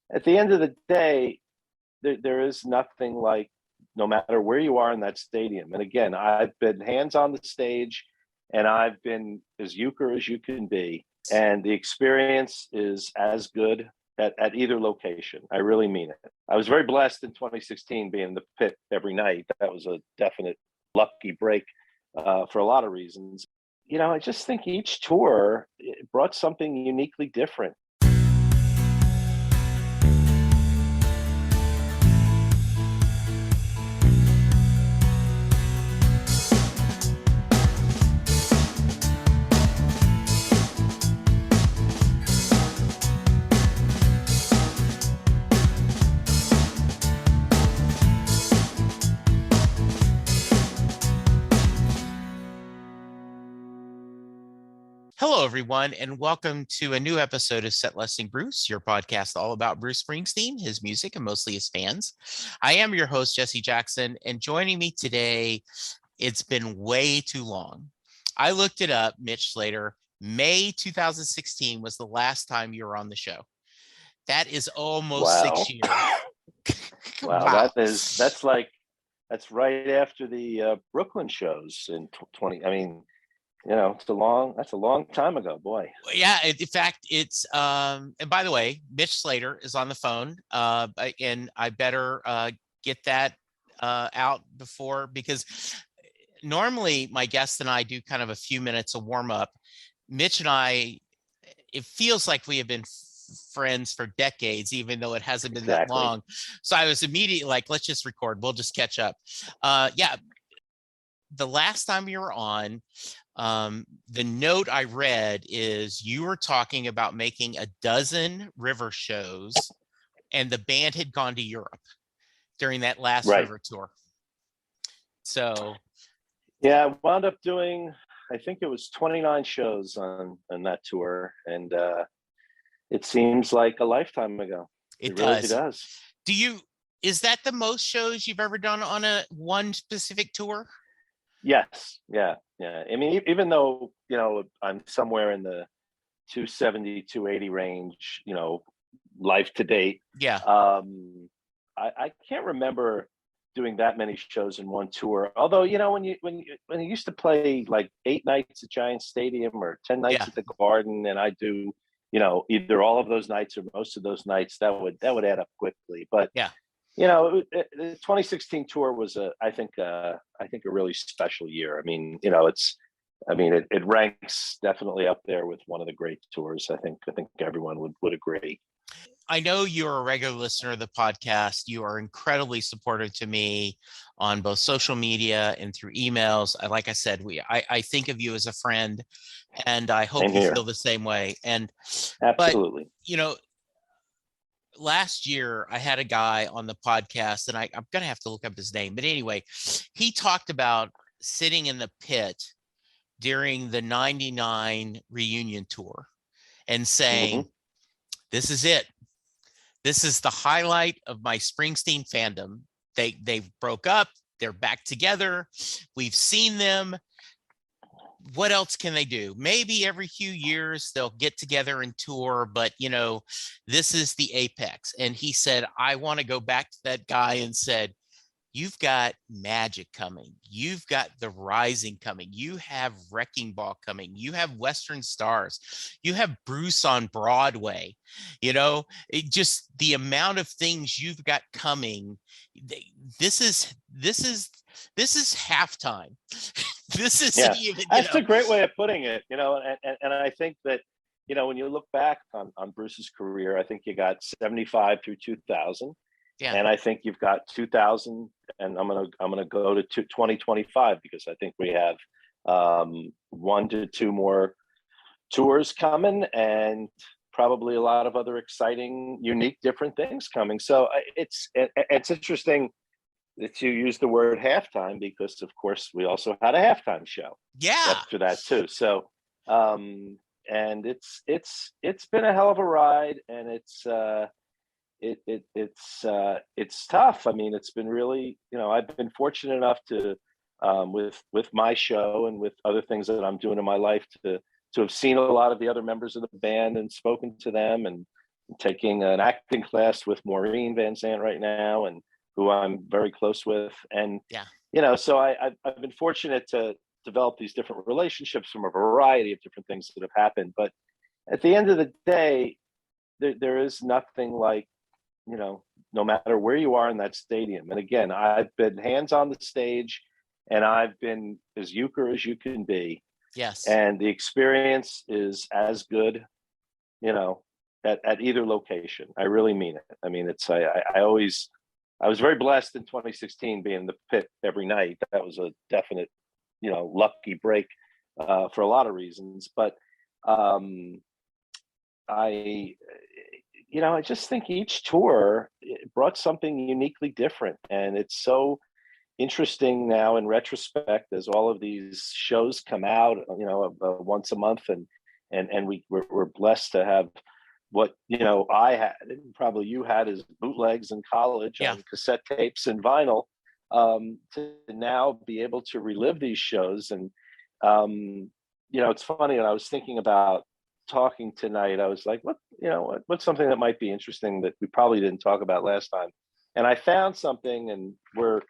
at the end of the day, there is nothing like, no matter where you are in that stadium. And again, I've been hands on the stage, and I've been as euchre as you can be, and the experience is as good at either location. I really mean it. I was very blessed in 2016 being in the pit every night. That was a definite lucky break for a lot of reasons. I just think each tour brought something uniquely different. Hello, everyone, and welcome to a new episode of Set Listing Bruce, your podcast all about Bruce Springsteen, his music, and mostly his fans. I am your host, Jesse Jackson, and joining me today, it's been way too long. I looked it up, Mitch Slater. May 2016 was the last time you were on the show. That is almost 6 years. Wow. That's right after the Brooklyn shows in 20. I mean, that's a long time ago, boy. Yeah, in fact, it's and by the way, Mitch Slater is on the phone, and I better get that out before, because normally my guest and I do kind of a few minutes of warm up. Mitch and I, it feels like we have been friends for decades, even though it hasn't been that long. So I was immediately like, let's just record. We'll just catch up. The last time you were on, the note I read is you were talking about making a dozen river shows, and the band had gone to Europe during that last river tour. So yeah, I wound up doing, I think it was 29 shows on that tour, and it seems like a lifetime ago. It really does. Is that the most shows you've ever done on one specific tour? Yes. Yeah. I mean, even though, I'm somewhere in the 270, 280 range, life to date. Yeah. I can't remember doing that many shows in one tour. Although, when you used to play like 8 nights at Giant Stadium or 10 nights at the Garden, and I do, either all of those nights or most of those nights, that would add up quickly. But yeah. The 2016 tour was I think a really special year. I mean, it ranks definitely up there with one of the great tours. I think everyone would agree. I know you're a regular listener of the podcast. You are incredibly supportive to me on both social media and through emails. Like I said, I think of you as a friend, and I hope you feel the same way. And absolutely, but, last year I had a guy on the podcast, and I'm going to have to look up his name. But anyway, he talked about sitting in the pit during the 99 reunion tour and saying, this is it. This is the highlight of my Springsteen fandom. They broke up. They're back together. We've seen them. What else can they do? Maybe every few years they'll get together and tour, but this is the apex. And he said, I want to go back to that guy and said, you've got Magic coming. You've got The Rising coming. You have Wrecking Ball coming. You have Western Stars. You have Bruce on Broadway. Just the amount of things you've got coming. This is halftime. This is even. That's a great way of putting it. And I think that when you look back on Bruce's career, I think you got 75 through 2000. Yeah. And I think you've got 2000, and I'm gonna go to 2025, because I think we have 1 to 2 more tours coming, and probably a lot of other exciting, unique, different things coming. So it's interesting that you use the word halftime, because of course we also had a halftime show. Yeah. After that too. So and it's been a hell of a ride, and it's tough. I mean, it's been really, I've been fortunate enough to with my show and with other things that I'm doing in my life to have seen a lot of the other members of the band and spoken to them, and taking an acting class with Maureen Van Zant right now, and who I'm very close with. And, so I've been fortunate to develop these different relationships from a variety of different things that have happened. But at the end of the day, there is nothing like, no matter where you are in that stadium. And again, I've been hands on the stage, and I've been as euchre as you can be. Yes. And the experience is as good, at either location. I really mean it. I mean, I was very blessed in 2016 being in the pit every night. That was a definite, lucky break for a lot of reasons. But I just think each tour brought something uniquely different. And it's so interesting now in retrospect, as all of these shows come out, once a month, and we're blessed to have what I had, and probably you had, as bootlegs in college on cassette tapes and vinyl, to now be able to relive these shows. And it's funny, and I was thinking about talking tonight. I was like, what's something that might be interesting that we probably didn't talk about last time? And I found something, and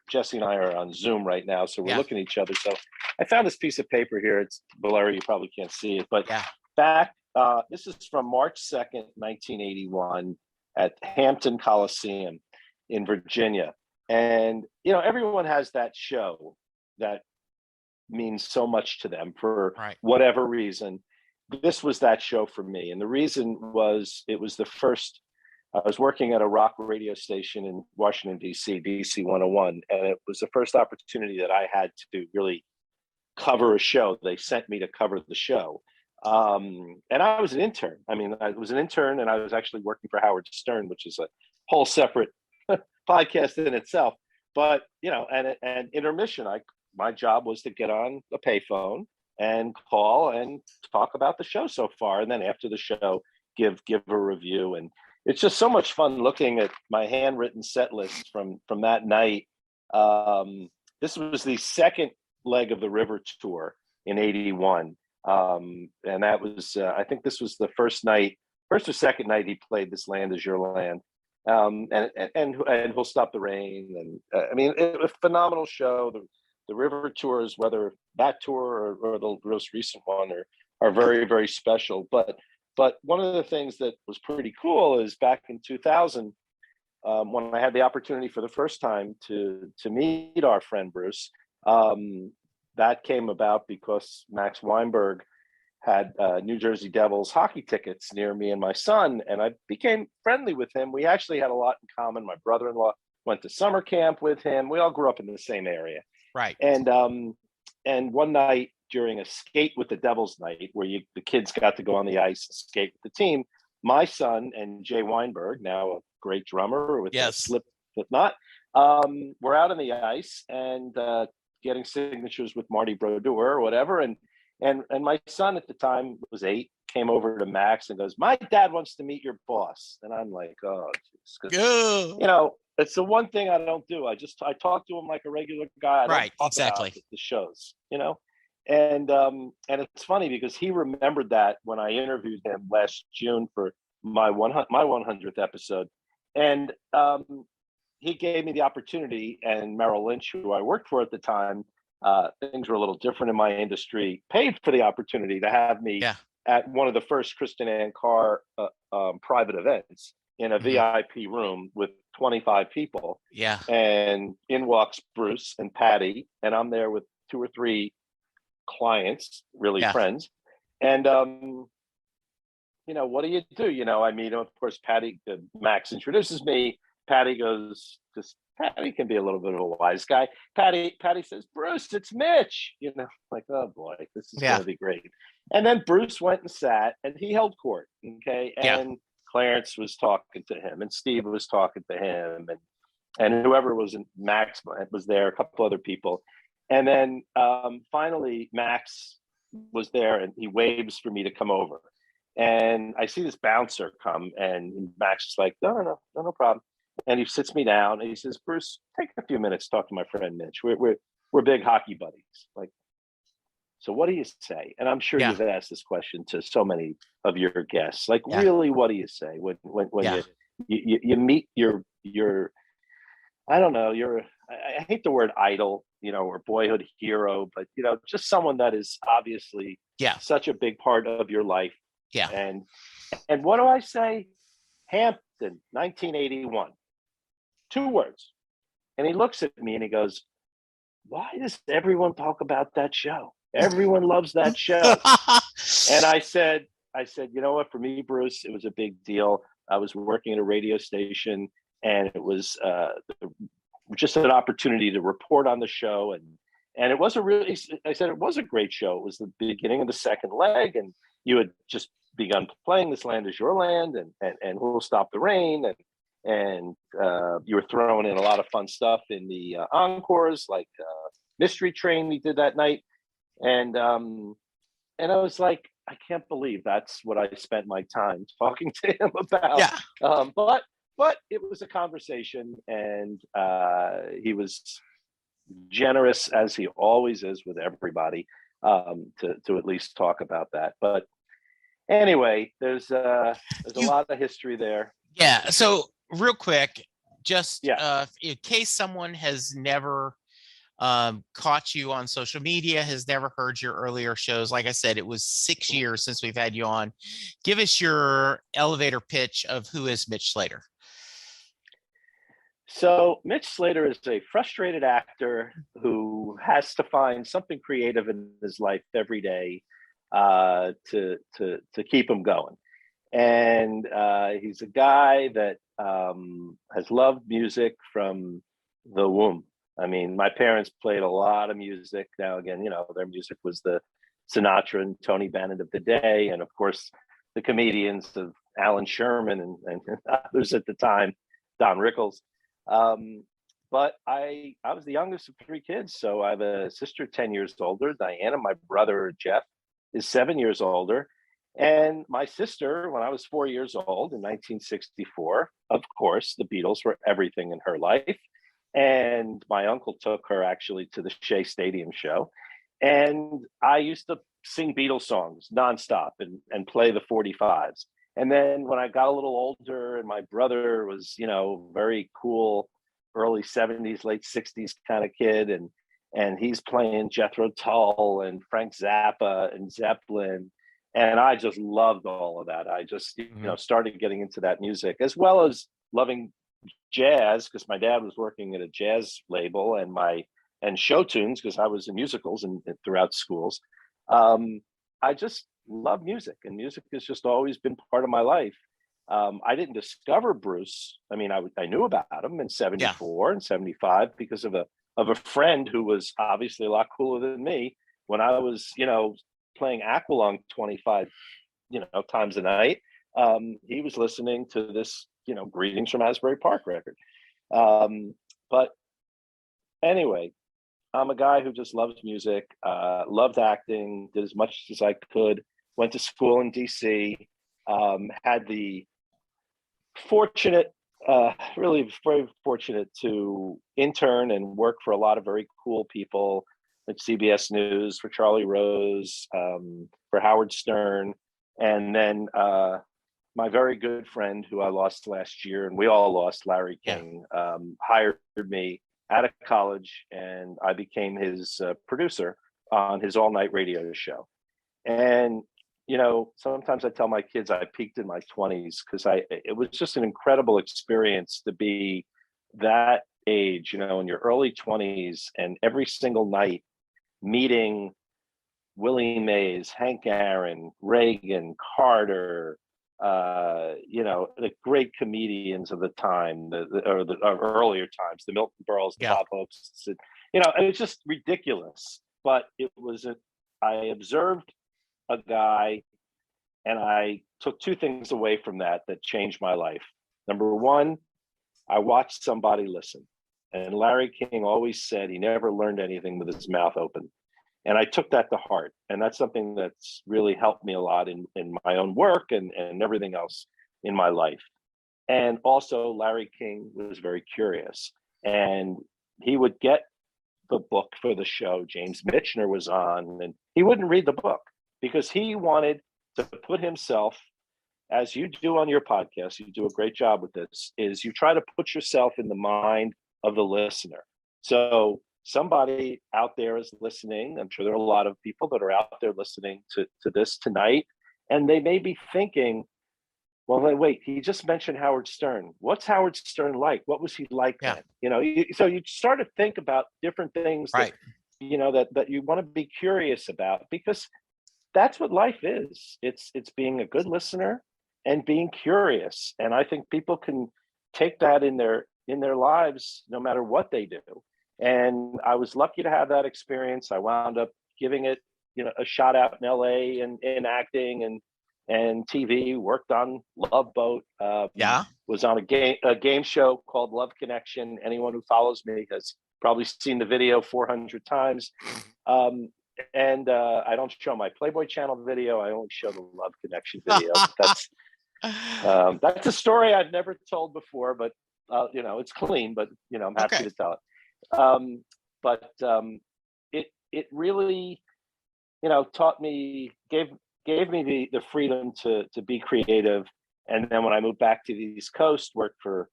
Jesse and I are on Zoom right now, so we're looking at each other. So I found this piece of paper here. It's blurry, you probably can't see it, but back, this is from March 2nd, 1981 at Hampton Coliseum in Virginia. And, everyone has that show that means so much to them for whatever reason. This was that show for me. And the reason was, it was the first, I was working at a rock radio station in Washington, D.C., DC 101. And it was the first opportunity that I had to really cover a show. They sent me to cover the show. And I was an intern. I was an intern, and I was actually working for Howard Stern, which is a whole separate podcast in itself. But, and intermission, my job was to get on a payphone and call and talk about the show so far. And then after the show, give a review. And it's just so much fun looking at my handwritten set list from that night. This was the second leg of the River Tour in 81. And that was, I think this was the first or second night he played This Land Is Your Land. And We'll Stop the Rain. And it was a phenomenal show. The River Tours, whether that tour or the most recent one, are very, very special. But one of the things that was pretty cool is back in 2000, when I had the opportunity for the first time to meet our friend Bruce, that came about because Max Weinberg had New Jersey Devils hockey tickets near me and my son, and I became friendly with him. We actually had a lot in common. My brother-in-law went to summer camp with him. We all grew up in the same area. Right. And one night during a skate with the Devils night, where the kids got to go on the ice and skate with the team, my son and Jay Weinberg, now a great drummer with a Slipknot, were out on the ice and getting signatures with Marty Brodeur or whatever. And my son at the time was 8, came over to Max and goes, "My dad wants to meet your boss." And I'm like, oh, geez. It's the one thing I don't do. I talk to him like a regular guy. I don't talk about the shows, And it's funny because he remembered that when I interviewed him last June for my 100th episode. And he gave me the opportunity, and Merrill Lynch, who I worked for at the time, things were a little different in my industry, paid for the opportunity to have me at one of the first Kristen Ann Carr private events in a VIP room with 25 people. Yeah. And in walks Bruce and Patty, and I'm there with 2 or 3 clients, really friends. And, what do you do? Of course, Max introduces me. Patty goes, Patty can be a little bit of a wise guy. Patty says, "Bruce, it's Mitch." Like, oh boy, this is going to be great. And then Bruce went and sat, and he held court. Okay. And Clarence was talking to him, and Steve was talking to him, and whoever was in Max was there, a couple other people. And then finally Max was there, and he waves for me to come over. And I see this bouncer come, and Max is like, no problem. And he sits me down and he says, "Bruce, take a few minutes to talk to my friend Mitch. We're big hockey buddies." Like, So what do you say? And I'm sure Yeah. you've asked this question to so many of your guests. Like, Yeah. really, what do you say when Yeah. you meet your I don't know, I hate the word idol, or boyhood hero, but just someone that is obviously Yeah. such a big part of your life. Yeah. And what do I say? Hampton, 1981. 2 words. And he looks at me and he goes, "Why does everyone talk about that show? Everyone loves that show." And I said, "You know what? For me, Bruce, it was a big deal. I was working at a radio station, and it was just an opportunity to report on the show. And it was I said, it was a great show. It was the beginning of the second leg, and you had just begun playing This Land Is Your Land and Who'll Stop the Rain. And you were throwing in a lot of fun stuff in the encores, like Mystery Train we did that night. And I was like, I can't believe that's what I spent my time talking to him about. Yeah. But it was a conversation, and he was generous, as he always is with everybody, to at least talk about that. But anyway, there's a lot of history there. Yeah. So real quick, just Yeah. in case someone has never caught you on social media, has never heard your earlier shows, like I said, it was 6 years since we've had you on. Give us your elevator pitch of who is Mitch Slater. So Mitch Slater is a frustrated actor who has to find something creative in his life every day to keep him going. And he's a guy that has loved music from the womb. I mean, my parents played a lot of music. Now, again, their music was the Sinatra and Tony Bennett of the day, and of course, the comedians of Alan Sherman and others at the time, Don Rickles. But I was the youngest of 3 kids, so I have a sister 10 years older, Diana. My brother Jeff is 7 years older, and my sister, when I was 4 years old in 1964, of course, the Beatles were everything in her life. And my uncle took her actually to the Shea Stadium show. And I used to sing Beatles songs nonstop and play the 45s. And then when I got a little older and my brother was, very cool, early 70s, late 60s kind of kid. And he's playing Jethro Tull and Frank Zappa and Zeppelin. And I just loved all of that. I just, started getting into that music, as well as loving jazz, because my dad was working at a jazz label, and show tunes, because I was in musicals and throughout schools. I just love music, and music has just always been part of my life. I didn't discover Bruce. I mean, I knew about him in 74 and 75 because of a friend who was obviously a lot cooler than me. When I was, playing Aqualung 25, times a night, he was listening to this, Greetings from Asbury Park record. But anyway, I'm a guy who just loves music, loved acting, did as much as I could, went to school in DC, had the really very fortunate to intern and work for a lot of very cool people at CBS News, for Charlie Rose, for Howard Stern. And then my very good friend, who I lost last year, and we all lost, Larry King, hired me out of college, and I became his producer on his all-night radio show. And sometimes I tell my kids I peaked in my 20s, because it was just an incredible experience to be that age, in your early 20s, and every single night meeting Willie Mays, Hank Aaron, Reagan, Carter, the great comedians of the time, or earlier times, the Milton Berles, the Bob Hopes. It's just ridiculous. But I observed a guy, and I took 2 things away from that changed my life. Number one, I watched somebody listen. And Larry King always said he never learned anything with his mouth open. And I took that to heart. And that's something that's really helped me a lot in my own work and everything else in my life. And also, Larry King was very curious. And he would get the book for the show. James Michener was on, and he wouldn't read the book because he wanted to put himself, as you do on your podcast, you do a great job with this, is you try to put yourself in the mind of the listener. So somebody out there is listening. I'm sure there are a lot of people that are out there listening to this tonight, and they may be thinking, well, wait, he just mentioned Howard Stern. What's Howard Stern like? What was he like then? So you start to think about different things that, that you want to be curious about, because that's what life is. It's being a good listener and being curious. And I think people can take that in their lives, no matter what they do. And I was lucky to have that experience. I wound up giving it, a shot out in LA and in acting and TV, worked on Love Boat, was on a game show called Love Connection. Anyone who follows me has probably seen the video 400 times. And I don't show my Playboy Channel video. I only show the Love Connection video. That's a story I've never told before, but it's clean, but I'm happy to tell it. But it really, taught me, gave me the freedom to be creative. And then when I moved back to the East Coast, worked for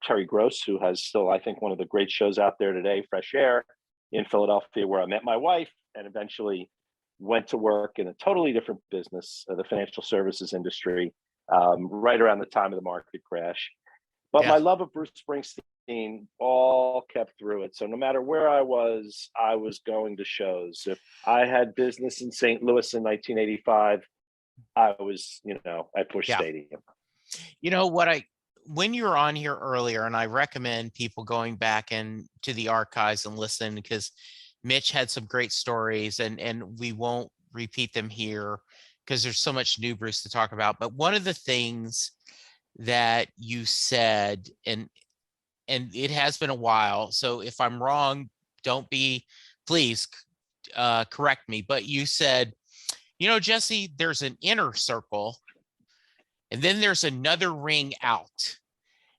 Terry Gross, who has still, I think, one of the great shows out there today, Fresh Air, in Philadelphia, where I met my wife, and eventually went to work in a totally different business, the financial services industry, right around the time of the market crash. But my love of Bruce Springsteen all kept through it. So no matter where I was going to shows. If I had business in St. Louis in 1985, I was, at Busch Stadium. When you were on here earlier, and I recommend people going back into the archives and listen, because Mitch had some great stories, and we won't repeat them here because there's so much new Bruce to talk about. But one of the things that you said, and it has been a while, so if I'm wrong, please correct me, but you said, Jesse, there's an inner circle and then there's another ring out.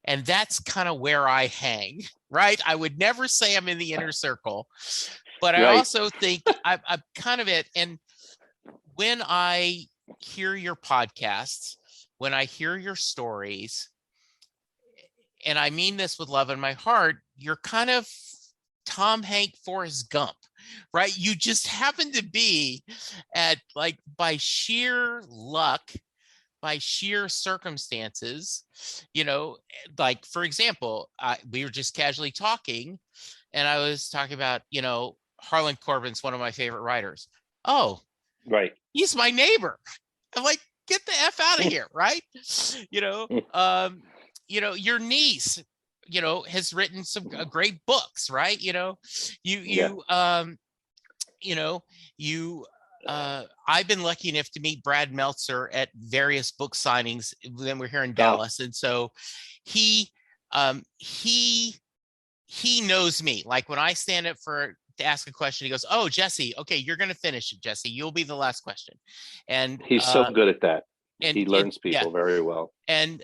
And that's kind of where I hang, right? I would never say I'm in the inner circle, but I also think I'm kind of it. And when I hear your podcasts, when I hear your stories, and I mean this with love in my heart, you're kind of Tom Hanks, Forrest Gump, right? You just happen to be at, like, by sheer luck, by sheer circumstances, like, for example, we were just casually talking, and I was talking about, Harlan Coben's one of my favorite writers. Oh, right. He's my neighbor. I'm like, get the F out of here, right? Your niece, has written some great books, right? I've been lucky enough to meet Brad Meltzer at various book signings when we're here in Dallas. And so he knows me. Like, when I stand up to ask a question, he goes, "Oh, Jesse, okay, you're going to finish it, Jesse. You'll be the last question." And he's so good at that. He learns people very well. And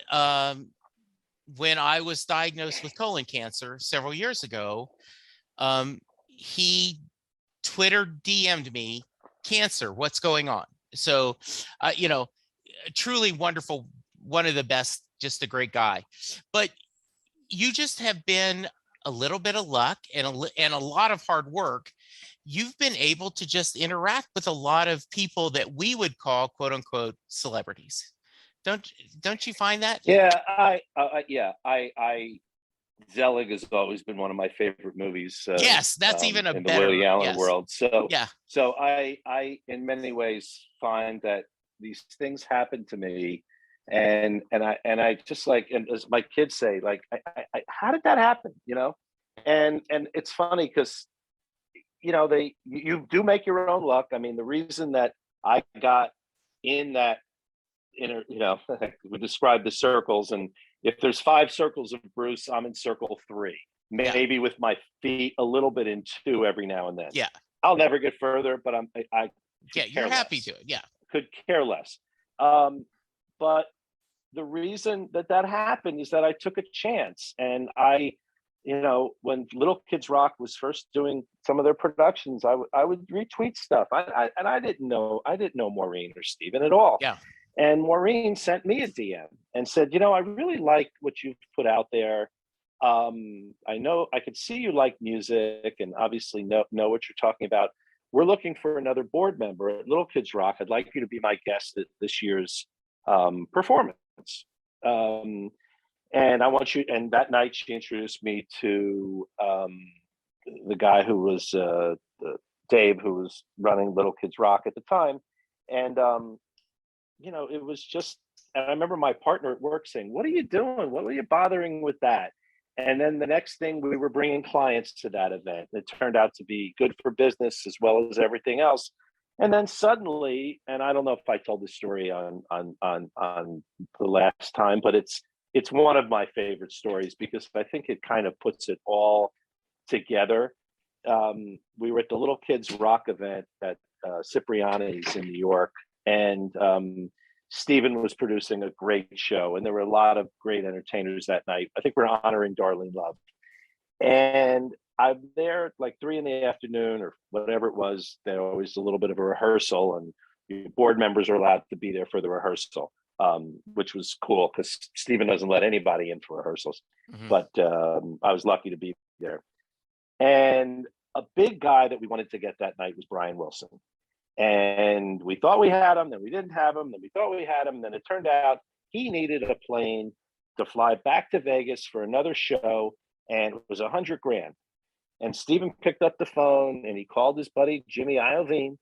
when I was diagnosed with colon cancer several years ago, he Twitter DM'd me, "Cancer, what's going on?" So, truly wonderful, one of the best, just a great guy. But you just have been a little bit of luck and a lot of hard work. You've been able to just interact with a lot of people that we would call, quote unquote, celebrities. Don't you find that? Yeah, Zelig has always been one of my favorite movies. Yes, that's even in the Woody Allen world. So yeah. So I in many ways find that these things happen to me, and I just, like, and as my kids say, like, I how did that happen? And it's funny because you do make your own luck. I mean, the reason that I got in that we describe the circles, and if there's 5 circles of Bruce, I'm in circle 3, maybe with my feet a little bit in 2 every now and then. Yeah, I'll never get further, but you're happy to. Yeah, could care less. But the reason that happened is that I took a chance, and I when Little Kids Rock was first doing some of their productions, I would retweet stuff. I didn't know Maureen or Steven at all. Yeah. And Maureen sent me a DM and said, I really like what you've put out there. I know I could see you like music and obviously know what you're talking about. We're looking for another board member at Little Kids Rock. I'd like you to be my guest at this year's performance. And I want you, and that night she introduced me to the guy who was Dave, who was running Little Kids Rock at the time. And, it was just, and I remember my partner at work saying, "What are you doing? What were you bothering with that?" And then the next thing, we were bringing clients to that event. It turned out to be good for business as well as everything else. And then suddenly, and I don't know if I told this story on the last time, but it's one of my favorite stories because I think it kind of puts it all together. We were at the Little Kids Rock event at Cipriani's in New York, and Stephen was producing a great show, and there were a lot of great entertainers that night. I think we're honoring Darlene Love. And I'm there at like 3 p.m. or whatever it was. There was a little bit of a rehearsal, and board members are allowed to be there for the rehearsal, which was cool because Stephen doesn't let anybody in for rehearsals. Mm-hmm. But I was lucky to be there. And a big guy that we wanted to get that night was Brian Wilson. And we thought we had him, then we didn't have him, then we thought we had him, then it turned out he needed a plane to fly back to Vegas for another show, and it was $100,000. And Stephen picked up the phone and he called his buddy Jimmy Iovine,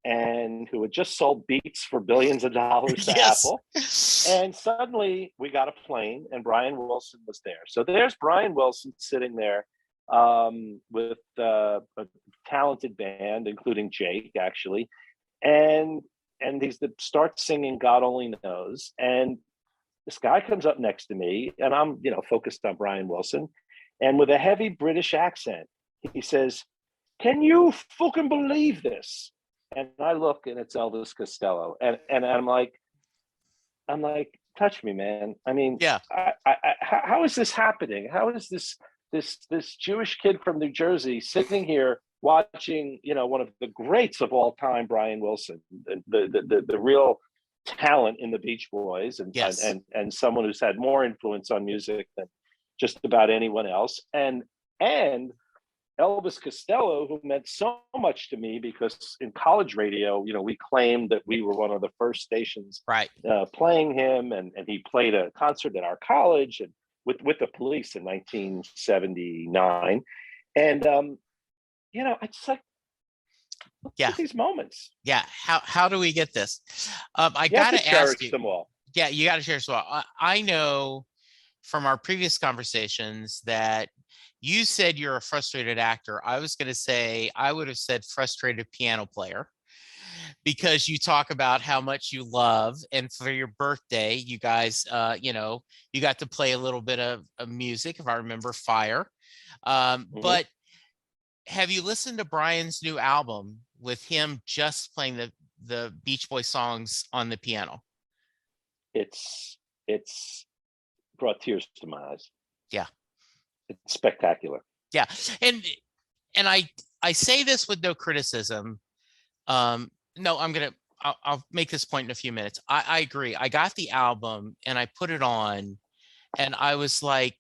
and who had just sold Beats for billions of dollars to Apple. And suddenly we got a plane, and Brian Wilson was there. So there's Brian Wilson sitting there with a talented band, including Jake, actually, and he's start singing "God Only Knows," and this guy comes up next to me, and I'm focused on Brian Wilson, and with a heavy British accent, he says, "Can you fucking believe this?" And I look, and it's Elvis Costello, and I'm like, touch me, man. I mean, yeah. How is this happening? How is this Jewish kid from New Jersey sitting here watching, one of the greats of all time, Brian Wilson, the real talent in the Beach Boys, and yes. and someone who's had more influence on music than just about anyone else, and Elvis Costello, who meant so much to me because in college radio, we claimed that we were one of the first stations right playing him, and he played a concert at our college and with the Police in 1979. And it's like, yeah, these moments. Yeah. How do we get this? I gotta ask you. Them all. Yeah, you gotta cherish them all. I know from our previous conversations that you said you're a frustrated actor. I was gonna say I would have said frustrated piano player, because you talk about how much you love, and for your birthday, you guys, you got to play a little bit of music, if I remember, Fire. Mm-hmm. But have you listened to Brian's new album with him just playing the Beach Boy songs on the piano? It's brought tears to my eyes. Yeah, it's spectacular. Yeah, and I say this with no criticism. No, I'll make this point in a few minutes. I agree. I got the album and I put it on, and I was like,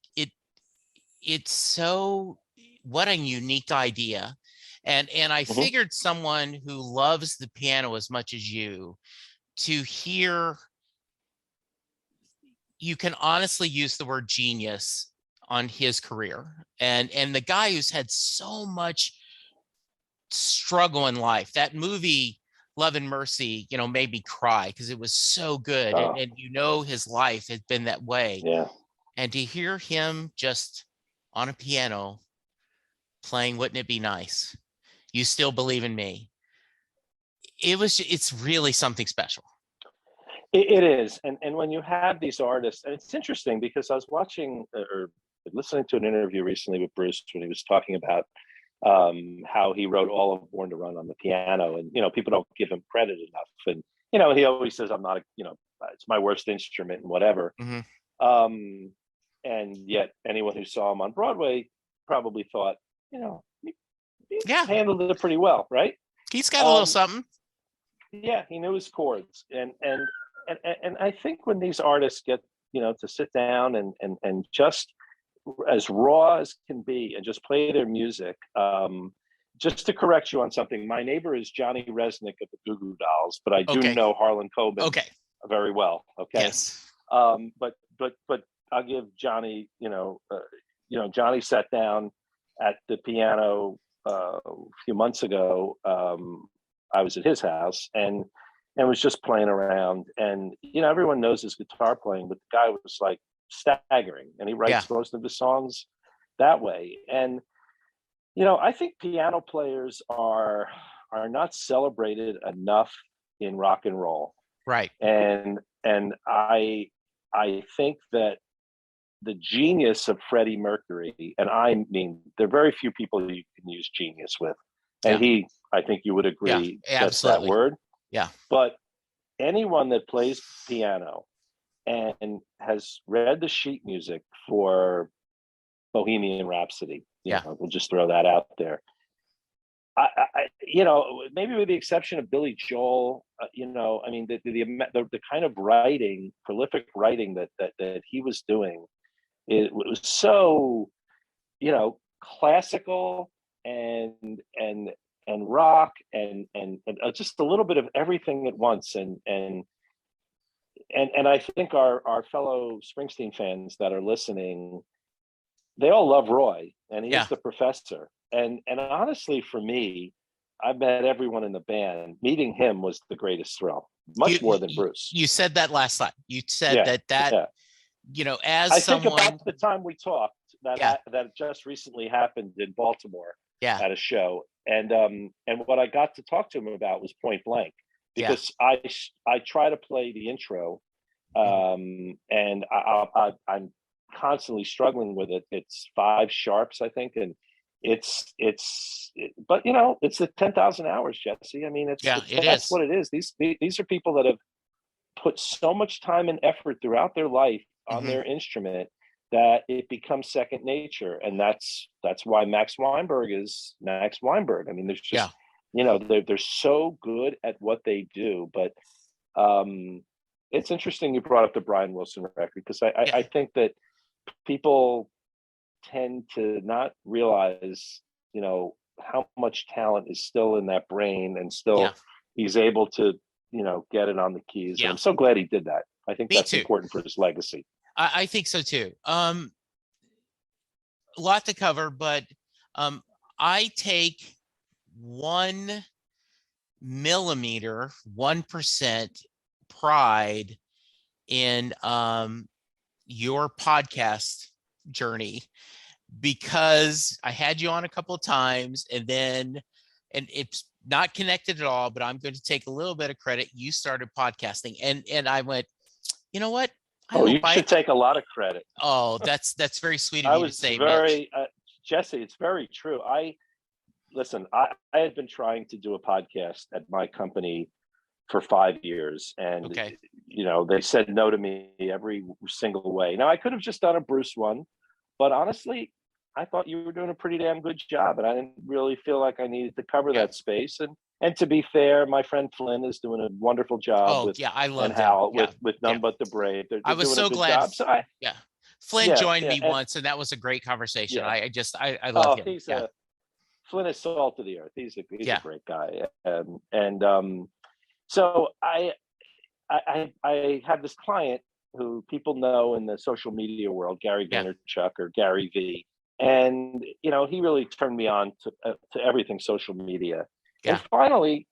it's so, what a unique idea. And I mm-hmm. figured someone who loves the piano as much as you, to hear, you can honestly use the word genius on his career. And the guy who's had so much struggle in life. That movie, Love and Mercy, made me cry because it was so good. Oh. And his life has been that way. Yeah. And to hear him just on a piano playing Wouldn't It Be Nice? You Still Believe in Me. It's really something special. It is. And when you have these artists, and it's interesting because I was watching or listening to an interview recently with Bruce when he was talking about how he wrote all of Born to Run on the piano, and people don't give him credit enough, and he always says, I'm not it's my worst instrument and whatever. Mm-hmm. And yet anyone who saw him on Broadway probably thought, he Yeah. handled it pretty well, right? He's got a little something. Yeah, he knew his chords, and I think when these artists get to sit down and just as raw as can be and just play their music. Just to correct you on something, my neighbor is Johnny Resnick of the Goo Goo Dolls, but I do know Harlan Coben very well. Okay. Yes. But I'll give Johnny. Johnny sat down at the piano a few months ago. I was at his house and was just playing around, and everyone knows his guitar playing, but the guy was like staggering, and he writes most of his songs that way. And I think piano players are not celebrated enough in rock and roll, right? And I think that the genius of Freddie Mercury, and I mean there are very few people you can use genius with, and I think you would agree that's that word. Yeah. But anyone that plays piano and has read the sheet music for Bohemian Rhapsody, we'll just throw that out there. I maybe with the exception of Billy Joel, I mean, the kind of writing, prolific writing that he was doing, it was so, classical and rock and just a little bit of everything at once. And I think our fellow Springsteen fans that are listening, they all love Roy, and he is the professor. And honestly, for me, I met everyone in the band. Meeting him was the greatest thrill, much more than Bruce. You said that last time. You said that as I someone, think about the time we talked that just recently happened in Baltimore at a show, and what I got to talk to him about was Point Blank, because I try to play the intro, and I'm constantly struggling with it. It's 5 sharps, I think, and but it's the 10,000 hours, Jesse. I mean, that's what it is. These are people that have put so much time and effort throughout their life on their instrument that it becomes second nature, and that's why Max Weinberg is Max Weinberg. I mean, there's just they're so good at what they do. But it's interesting you brought up the Brian Wilson record, because I think that people tend to not realize how much talent is still in that brain, and still he's able to get it on the keys. And I'm so glad he did that. I think that's important for his legacy. I think so too. A lot to cover, but I take 1 millimeter, 1% pride in your podcast journey, because I had you on a couple of times, and it's not connected at all, but I'm going to take a little bit of credit. You started podcasting, and I went, you know what? You should take a lot of credit. Oh, that's very sweet of you to say, Mitch. Jesse, it's very true. I had been trying to do a podcast at my company for 5 years, and they said no to me every single way. Now, I could have just done a Bruce one, but honestly, I thought you were doing a pretty damn good job, and I didn't really feel like I needed to cover that space. And to be fair, my friend Flynn is doing a wonderful job. I love Hal with None But the Brave. They're I was doing so a good glad. Job. So Flynn joined me once, and that was a great conversation. I love him. Flynn is salt of the earth. He's a great guy. So I have this client who people know in the social media world, Gary Vaynerchuk or Gary V. And, he really turned me on to everything social media. And finally,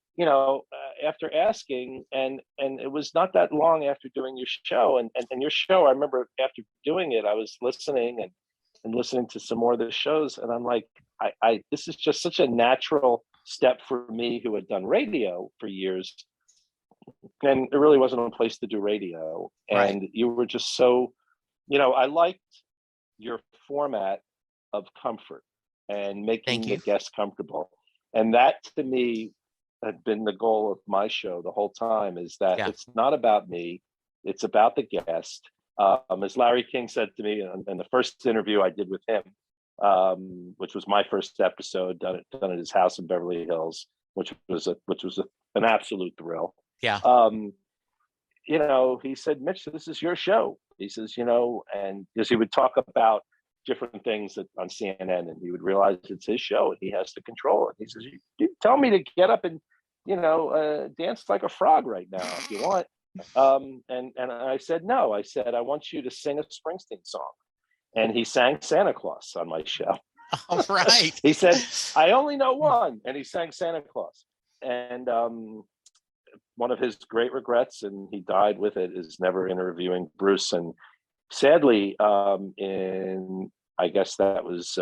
after asking, and it was not that long after doing your show, and your show, I remember after doing it, I was listening and listening to some more of the shows, and I'm like, this is just such a natural step for me, who had done radio for years, and there really wasn't a place to do radio. And you were just so, I liked your format of comfort and making the guests comfortable. And that, to me, had been the goal of my show the whole time, is that it's not about me, it's about the guest. As Larry King said to me in the first interview I did with him, which was my first episode done at his house in Beverly Hills, which was an absolute thrill. Yeah. He said, Mitch, this is your show. He says, and because he would talk about different things on CNN, and he would realize it's his show and he has to control it. He says, you tell me to get up and, dance like a frog right now if you want. And I said, no. I said, I want you to sing a Springsteen song. And he sang Santa Claus on my show. All right. He said, I only know one. And he sang Santa Claus. And one of his great regrets, and he died with it, is never interviewing Bruce. And sadly, I guess that was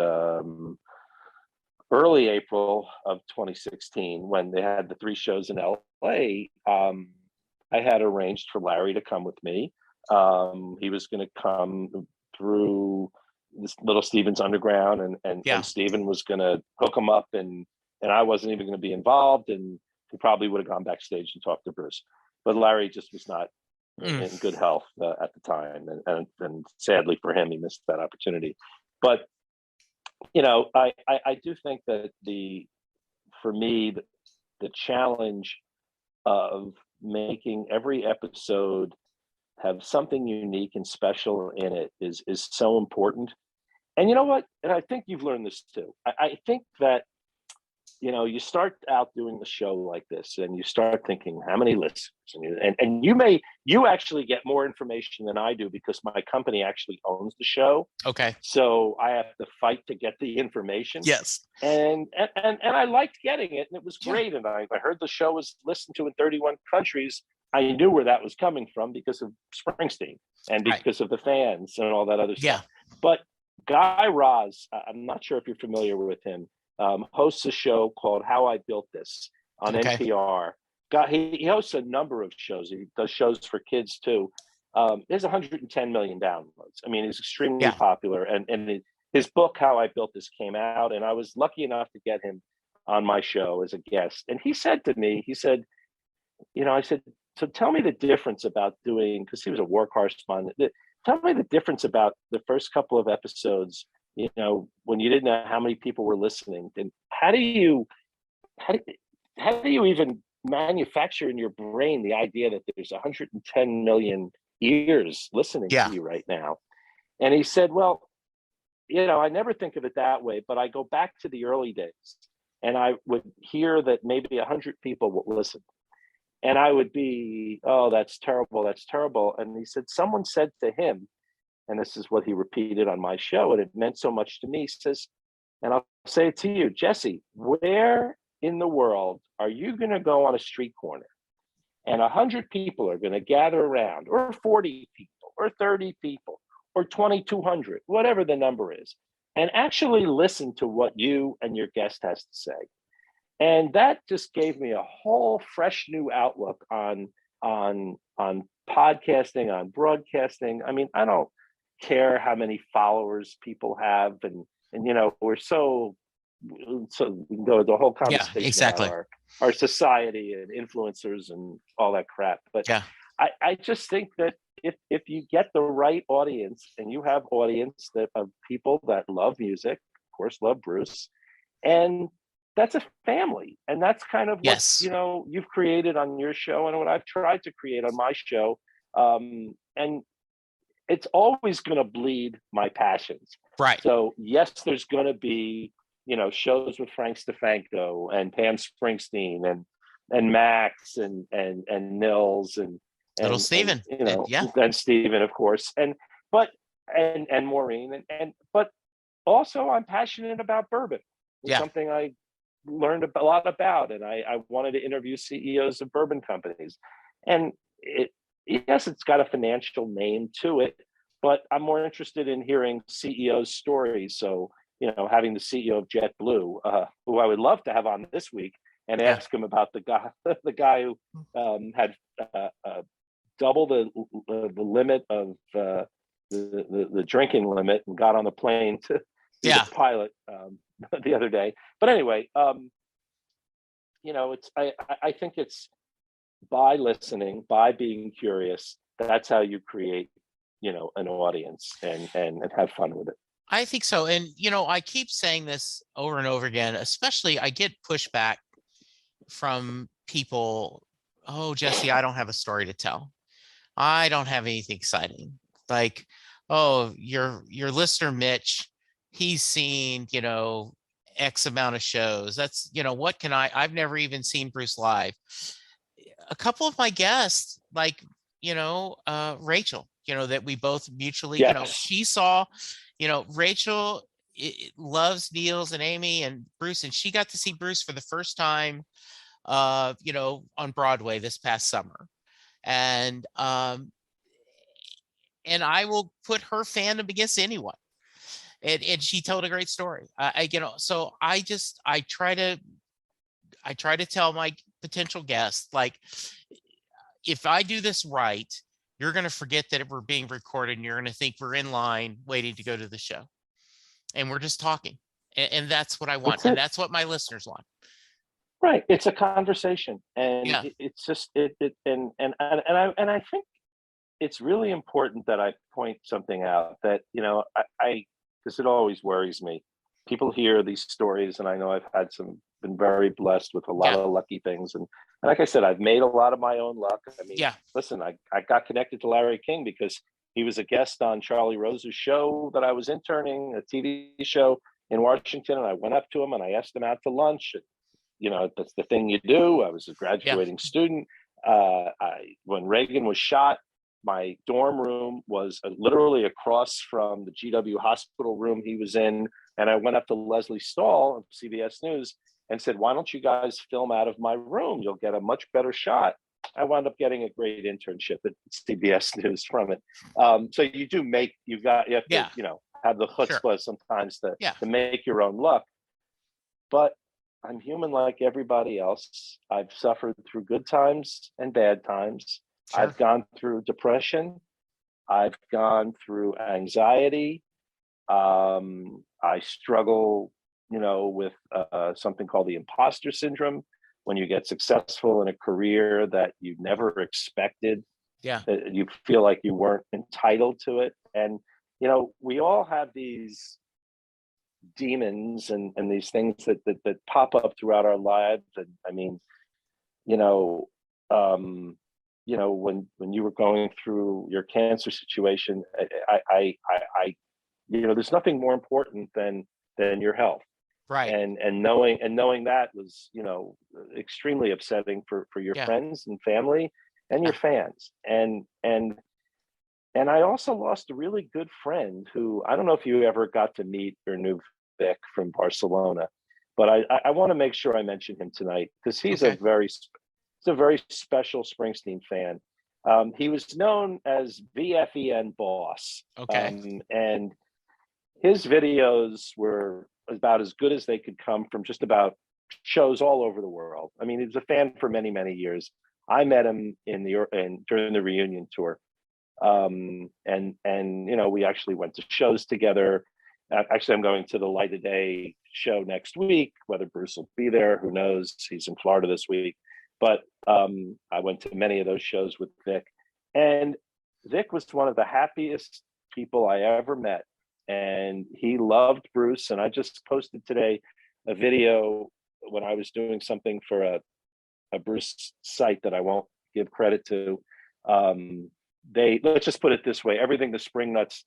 early April of 2016, when they had the 3 shows in LA, I had arranged for Larry to come with me. He was going to come through this Little Steven's Underground, and Steven was going to hook him up, and I wasn't even going to be involved, and he probably would have gone backstage and talked to Bruce. But Larry just was not in good health at the time, and sadly for him, he missed that opportunity. But I do think that for me, the challenge of making every episode have something unique and special in it is so important. And you know what? And I think you've learned this too. I think that, you start out doing the show like this, and you start thinking, how many listeners? And you actually get more information than I do, because my company actually owns the show. Okay. So I have to fight to get the information. Yes. And I liked getting it, and it was great. And I heard the show was listened to in 31 countries. I knew where that was coming from because of Springsteen and because of the fans and all that other stuff. Yeah. But Guy Raz, I'm not sure if you're familiar with him, hosts a show called How I Built This on NPR. He hosts a number of shows. He does shows for kids too. There's 110 million downloads. I mean, he's extremely popular. And his book, How I Built This, came out, and I was lucky enough to get him on my show as a guest. And he said to me, I said, so tell me the difference about doing, because he was a war correspondent. Tell me the difference about the first couple of episodes, when you didn't know how many people were listening. And how do you even manufacture in your brain the idea that there's 110 million ears listening to you right now? And he said, well, I never think of it that way, but I go back to the early days, and I would hear that maybe 100 people would listen. And I would be, oh, that's terrible. That's terrible. And he said, someone said to him, and this is what he repeated on my show, and it meant so much to me. He says, and I'll say it to you, Jesse, where in the world are you going to go on a street corner and 100 people are going to gather around, or 40 people, or 30 people, or 2,200, whatever the number is, and actually listen to what you and your guest has to say? And that just gave me a whole fresh new outlook on podcasting, on broadcasting. I mean, I don't care how many followers people have, and we're so we can go the whole conversation about our society and influencers and all that crap. But I just think that if you get the right audience, and you have audience of people that love music, of course, love Bruce, and that's a family. And that's kind of what, you've created on your show, and what I've tried to create on my show. And it's always going to bleed my passions. Right. So yes, there's going to be, shows with Frank Stefanko and Pam Springsteen and Max and Nils and Little Steven, and Steven, of course. And Maureen. But also I'm passionate about bourbon. It's something I learned a lot about, and I wanted to interview CEOs of bourbon companies. And yes, it's got a financial name to it, but I'm more interested in hearing CEOs' stories. So, having the CEO of JetBlue, who I would love to have on this week, and ask him about the guy who had double the limit of the drinking limit, and got on the plane to be the pilot the other day. But anyway, it's I think it's by listening, by being curious, that's how you create, an audience and have fun with it. I think so. And, I keep saying this over and over again, especially I get pushback from people. Oh, Jesse, I don't have a story to tell. I don't have anything exciting. Like, oh, your listener, Mitch, he's seen, X amount of shows. That's, what can I've never even seen Bruce live. A couple of my guests, like, Rachel, that we both mutually, Yes. she saw, Rachel loves Niels and Amy and Bruce, and she got to see Bruce for the first time, on Broadway this past summer. And I will put her fandom against anyone. And she told a great story. So I try to tell my potential guests, like, if I do this right, you're going to forget that we're being recorded and you're going to think we're in line waiting to go to the show. And we're just talking. And that's what I want. And that's what my listeners want. Right. It's a conversation. And yeah. it's just, and I think it's really important that I point something out that, because it always worries me. People hear these stories, and I know I've been very blessed with a lot of lucky things. And like I said, I've made a lot of my own luck. I mean, listen, I got connected to Larry King because he was a guest on Charlie Rose's show that I was interning, a TV show in Washington. And I went up to him and I asked him out to lunch. And, that's the thing you do. I was a graduating student. When Reagan was shot, my dorm room was literally across from the GW hospital room he was in. And I went up to Leslie Stahl of CBS News and said, why don't you guys film out of my room? You'll get a much better shot. I wound up getting a great internship at CBS News from it. So you do you have to, have the chutzpah sometimes to make your own luck. But I'm human like everybody else. I've suffered through good times and bad times. Sure. I've gone through depression. I've gone through anxiety. I struggle, with something called the imposter syndrome, when you get successful in a career that you never expected. Yeah. That you feel like you weren't entitled to it. And, we all have these demons and these things that pop up throughout our lives. And I mean, when you were going through your cancer situation, I there's nothing more important than your health. Right. And knowing that was, extremely upsetting for your friends and family and your fans. And I also lost a really good friend who, I don't know if you ever got to meet or knew Vic from Barcelona, but I want to make sure I mention him tonight because he's a very special Springsteen fan. He was known as VFEN Boss. And his videos were about as good as they could come from just about shows all over the world. I mean, he was a fan for many, many years. I met him during the reunion tour. And we actually went to shows together. Actually, I'm going to the Light of Day show next week. Whether Bruce will be there, who knows? He's in Florida this week. But I went to many of those shows with Vic. And Vic was one of the happiest people I ever met. And he loved Bruce. And I just posted today a video when I was doing something for a Bruce site that I won't give credit to. Let's just put it this way, everything the Spring Nuts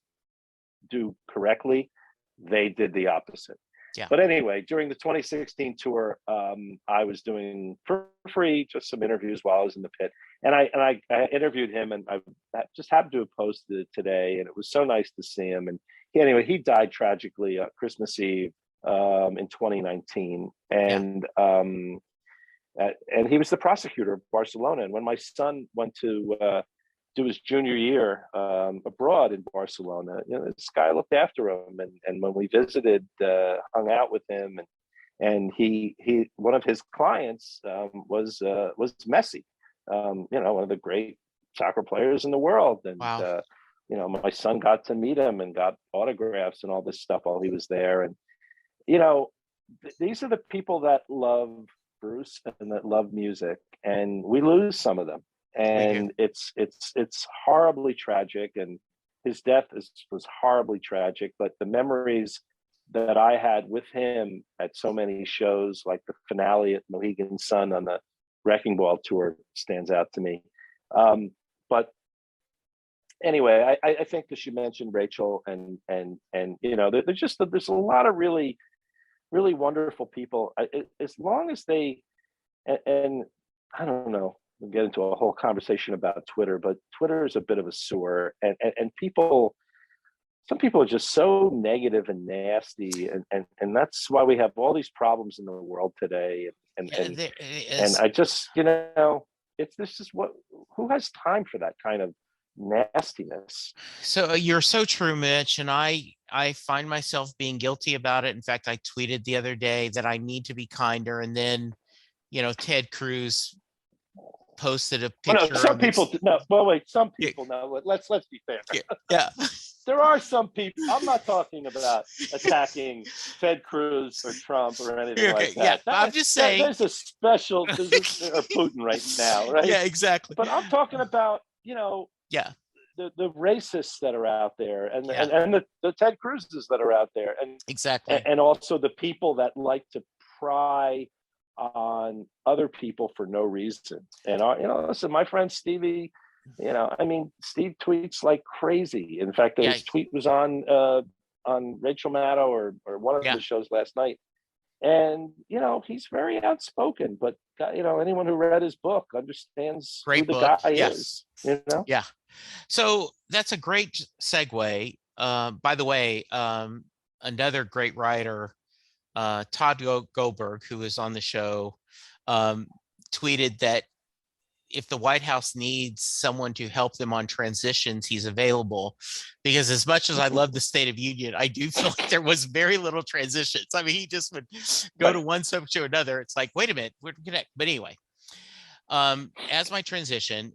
do correctly, they did the opposite. Yeah. But anyway, during the 2016 tour, I was doing for free just some interviews while I was in the pit, and I interviewed him, and I just happened to have posted it today, and it was so nice to see him. And he died tragically Christmas Eve in 2019, and he was the prosecutor of Barcelona. And when my son went to do his junior year abroad in Barcelona, this guy looked after him, and when we visited, hung out with him, and he one of his clients was Messi, one of the great soccer players in the world. And wow. My son got to meet him and got autographs and all this stuff while he was there. And these are the people that love Bruce and that love music, and we lose some of them. And it's horribly tragic. And his death was horribly tragic, but the memories that I had with him at so many shows, like the finale at Mohegan Sun on the Wrecking Ball tour, stands out to me. But anyway, I think that you mentioned Rachel and there's a lot of really, really wonderful people. As long as they, and I don't know, we'll get into a whole conversation about Twitter, but Twitter is a bit of a sewer, and some people are just so negative and nasty, and that's why we have all these problems in the world today. And I just, it's this is who has time for that kind of nastiness? So you're so true, Mitch, and I find myself being guilty about it. In fact, I tweeted the other day that I need to be kinder, and then Ted Cruz posted a picture. Some people no. Let's be fair. Yeah. There are some people. I'm not talking about attacking Ted Cruz or Trump or anything like that. Yeah, I'm just saying there's a special or Putin right now, right? Yeah, exactly. But I'm talking about the racists that are out there, and the Ted Cruzes that are out there, and exactly, and also the people that like to pry on other people for no reason. And listen, my friend Stevie, Steve tweets like crazy. In fact, his tweet was on Rachel Maddow or one of the shows last night. And he's very outspoken, but anyone who read his book understands who the guy is. Yeah. So that's a great segue. By the way, another great writer, Todd Goldberg, who was on the show, tweeted that if the White House needs someone to help them on transitions, he's available. Because as much as I love the State of Union, I do feel like there was very little transitions. I mean, he just would go to one subject to another. It's like, wait a minute, we're connected. But anyway, as my transition,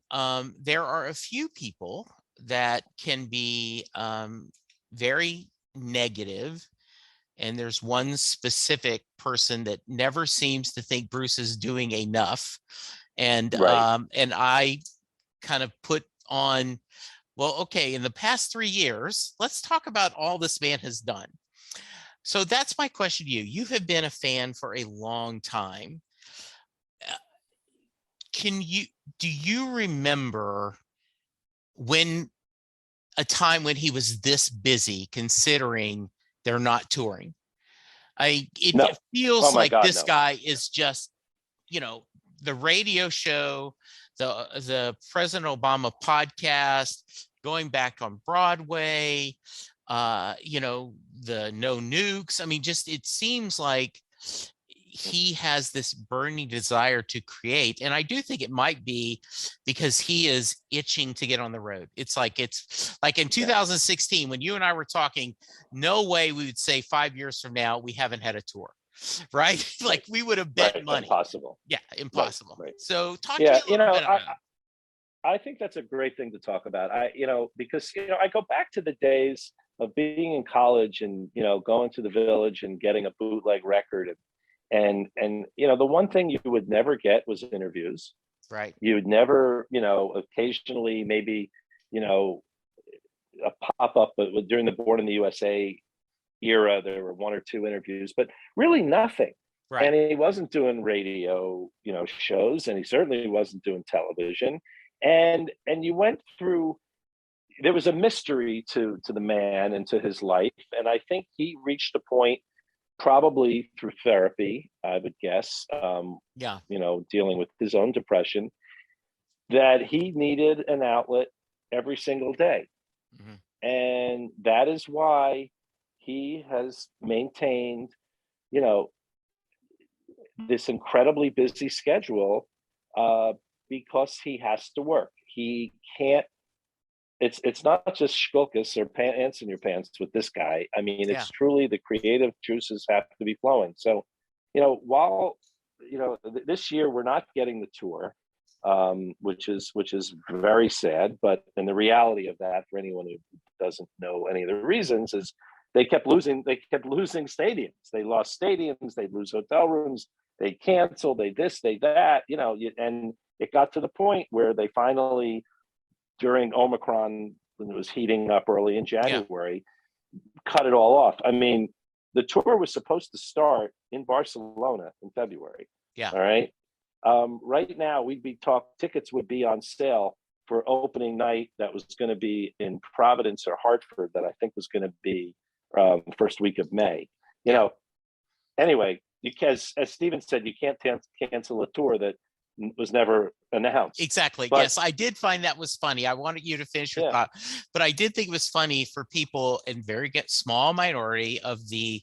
there are a few people that can be very negative. And there's one specific person that never seems to think Bruce is doing enough. And and I kind of put on, well, okay, in the past 3 years, let's talk about all this man has done. So that's my question to you. You have been a fan for a long time. Do you remember a time when he was this busy, considering they're not touring? It feels like this guy is just, the radio show, the President Obama podcast, going back on Broadway, the No Nukes. I mean, just it seems like he has this burning desire to create. And I do think it might be because he is itching to get on the road. It's like in 2016, when you and I were talking, no way we would say 5 years from now, we haven't had a tour, right? Like we would have bet money. Impossible. Yeah, impossible. Right. So talk to me I think that's a great thing to talk about. Because I go back to the days of being in college and, going to the Village and getting a bootleg record. And the one thing you would never get was interviews. Right. You would never, occasionally maybe, a pop-up, but during the Born in the USA era, there were 1 or 2 interviews, but really nothing. Right. And he wasn't doing radio, shows, and he certainly wasn't doing television. And you went through, there was a mystery to the man and to his life. And I think he reached a point, probably through therapy, I would guess, dealing with his own depression, that he needed an outlet every single day. Mm-hmm. And that is why he has maintained, this incredibly busy schedule, because he has to work. He can't, it's not just schulkus or ants in your pants with this guy. I mean, it's truly the creative juices have to be flowing. So, while, this year we're not getting the tour, which is very sad, but and the reality of that for anyone who doesn't know any of the reasons is they kept losing stadiums. They lost stadiums, they'd lose hotel rooms, they canceled, they this, they that, and it got to the point where they finally, during Omicron, when it was heating up early in January, cut it all off. I mean, the tour was supposed to start in Barcelona in February. Yeah. All right. Right now, tickets would be on sale for opening night that was going to be in Providence or Hartford, that I think was going to be first week of May. You know, anyway, because as Steven said, you can't cancel a tour that was never announced. Exactly. But, yes, I did find that was funny. I wanted you to finish your thought, but I did think it was funny for people in small minority of the,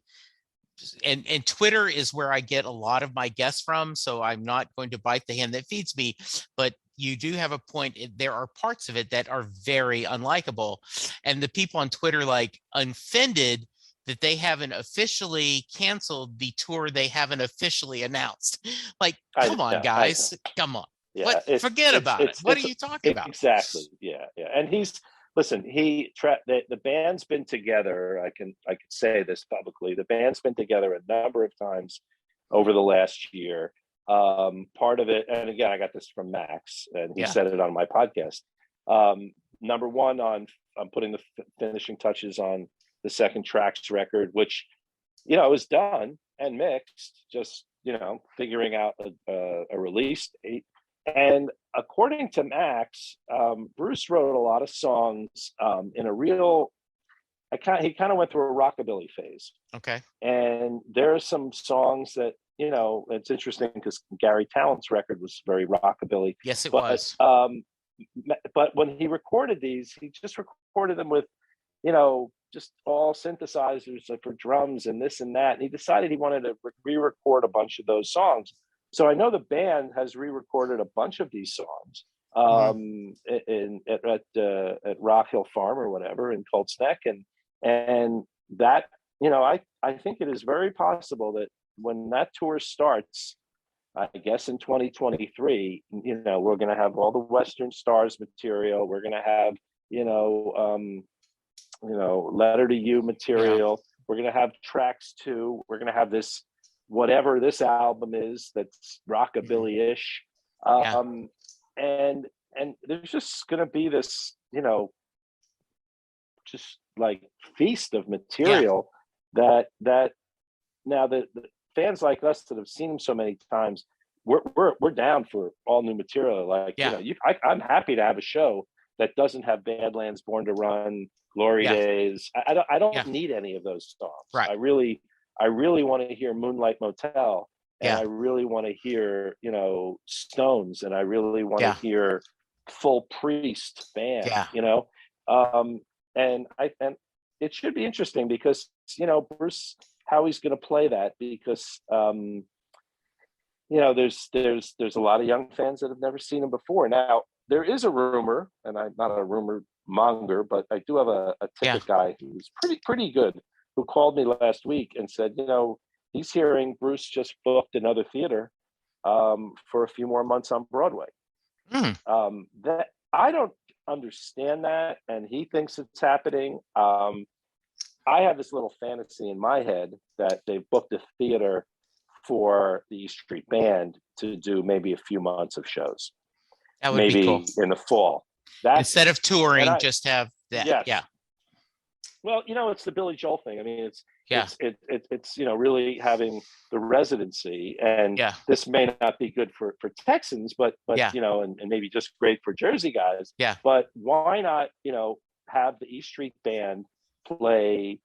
and Twitter is where I get a lot of my guests from. So I'm not going to bite the hand that feeds me, but you do have a point. There are parts of it that are very unlikable. And the people on Twitter, like, offended that they haven't officially canceled the tour they haven't officially announced. Like, come on, guys, come on. Yeah, forget about it. What are you talking about? Exactly. Yeah. And the band's been together. I can say this publicly. The band's been together a number of times over the last year. Part of it, and again, I got this from Max, and he said it on my podcast. Number one, I'm putting the finishing touches on the second Tracks record, which, is done and mixed, just, figuring out a release date. And according to Max, Bruce wrote a lot of songs in a real, he kind of went through a rockabilly phase. Okay. And there are some songs that, it's interesting because Gary Tallent's record was very rockabilly. Yes, it was. But when he recorded these, he just recorded them with, just all synthesizers for drums and this and that. And he decided he wanted to re-record a bunch of those songs. So I know the band has re-recorded a bunch of these songs at Rock Hill Farm or whatever in Colts Neck, and that, I think it is very possible that when that tour starts, I guess in 2023, we're going to have all the Western Stars material. We're going to have, Letter to You material. We're going to have Tracks 2. We're going to have this, whatever this album is, that's rockabilly-ish. And there's just going to be this, just like feast of material that now the fans like us that have seen him so many times, we're down for all new material. Like, I'm happy to have a show that doesn't have Badlands, Born to Run, Glory Days. I don't need any of those songs. Right. I really want to hear Moonlight Motel, and I really want to hear, Stones, and I really want to hear full Priest band, and it should be interesting because, Bruce, how he's going to play that, because, there's a lot of young fans that have never seen him before. Now, there is a rumor, and I'm not a rumor monger, but I do have a ticket guy who's pretty good, who called me last week and said, he's hearing Bruce just booked another theater for a few more months on Broadway. That I don't understand that, and he thinks it's happening. I have this little fantasy in my head that they booked a theater for the East Street Band to do maybe a few months of shows. That would be cool. In the fall. Instead of touring, just have that. Yes. Yeah. Well, it's the Billy Joel thing. I mean, it's really having the residency, and this may not be good for Texans, but and maybe just great for Jersey guys. Yeah. But why not, have the East Street Band play,